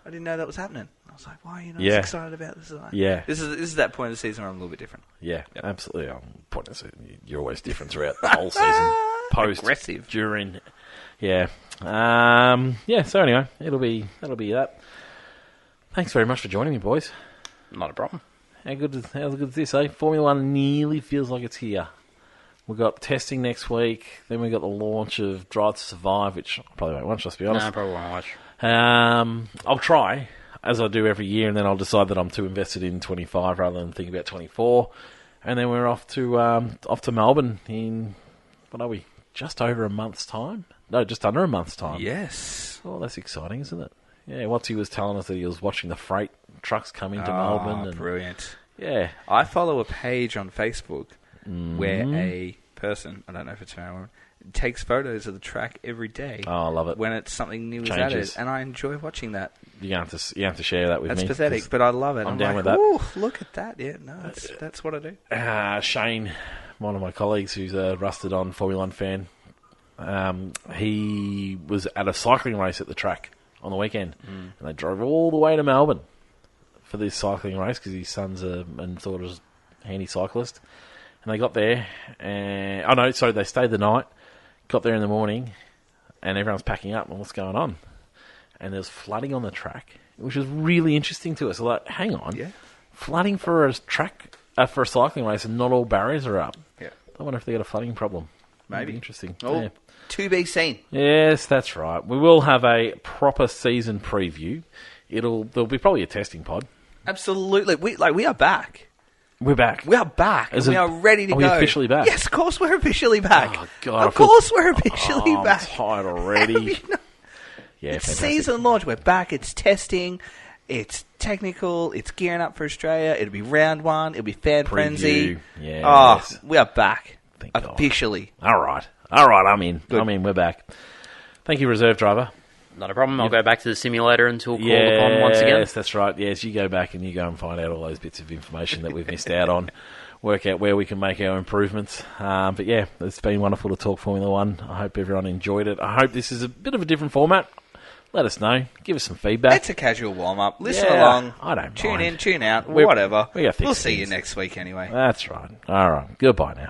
I didn't know that was happening. I was like, why are you not as excited about this? Yeah. This is that point of the season where I'm a little bit different. Yeah, absolutely. You're always different throughout the whole season. Post, Aggressive. during. Yeah. So anyway, that'll be that. Thanks very much for joining me, boys. Not a problem. How's good is this, eh? Formula One nearly feels like it's here. We've got testing next week. Then we've got the launch of Drive to Survive, which I probably won't watch, let's be honest. No, I probably won't watch. I'll try, as I do every year, and then I'll decide that I'm too invested in 25 rather than think about 24. And then we're off to Melbourne in, what are we, just over a month's time? No, just under a month's time. Yes. Oh, that's exciting, isn't it? Yeah, Watsy was telling us that he was watching the freight trucks come into Melbourne. And, Brilliant. yeah. I follow a page on Facebook where a person, I don't know if it's a man or woman, takes photos of the track every day. Oh, I love it. When it's something new is Changes. added, and I enjoy watching that. You have to share that with That's me. pathetic, but I love it. I'm I'm down like, with that. ooh, look at that. Yeah, no, that's what I do. Shane, one of my colleagues who's a rusted on Formula One fan, he was at a cycling race at the track on the weekend, and they drove all the way to Melbourne for this cycling race because his son's a handy cyclist. And they got there, and they stayed the night, got there in the morning, and everyone's packing up. And what's going on? And there's flooding on the track, which is really interesting to us. Like, hang on, flooding for a track for a cycling race, and not all barriers are up. Yeah. I wonder if they got a flooding problem. That'd Maybe. be interesting. Oh, Yeah. to be seen. Yes, that's right. We will have a proper season preview. There'll be probably a testing pod. Absolutely. We are back. We're back. We are back. Is We it- are ready to are go. we officially back? Yes, of course we're officially back. Oh, God, of course we're officially I'm back. tired Have already. you not- Yeah, It's fantastic. season launch. We're back. It's testing. It's technical. It's gearing up for Australia. It'll be round one. It'll be fan frenzy. Yes. Oh, we are back. Thank God. Officially. All right. I'm in. Good. I'm in. We're back. Thank you, reserve driver. Not a problem. I'll go back to the simulator until called upon once again. Yes, that's right. Yes, you go back and you go and find out all those bits of information that we've missed out on. Work out where we can make our improvements. But yeah, it's been wonderful to talk Formula One. I hope everyone enjoyed it. I hope this is a bit of a different format. Let us know. Give us some feedback. It's a casual warm-up. Listen Yeah, along. I don't Tune mind. in, tune out, We're- whatever. we got thick We'll see you skins. next week anyway. That's right. All right. Goodbye now.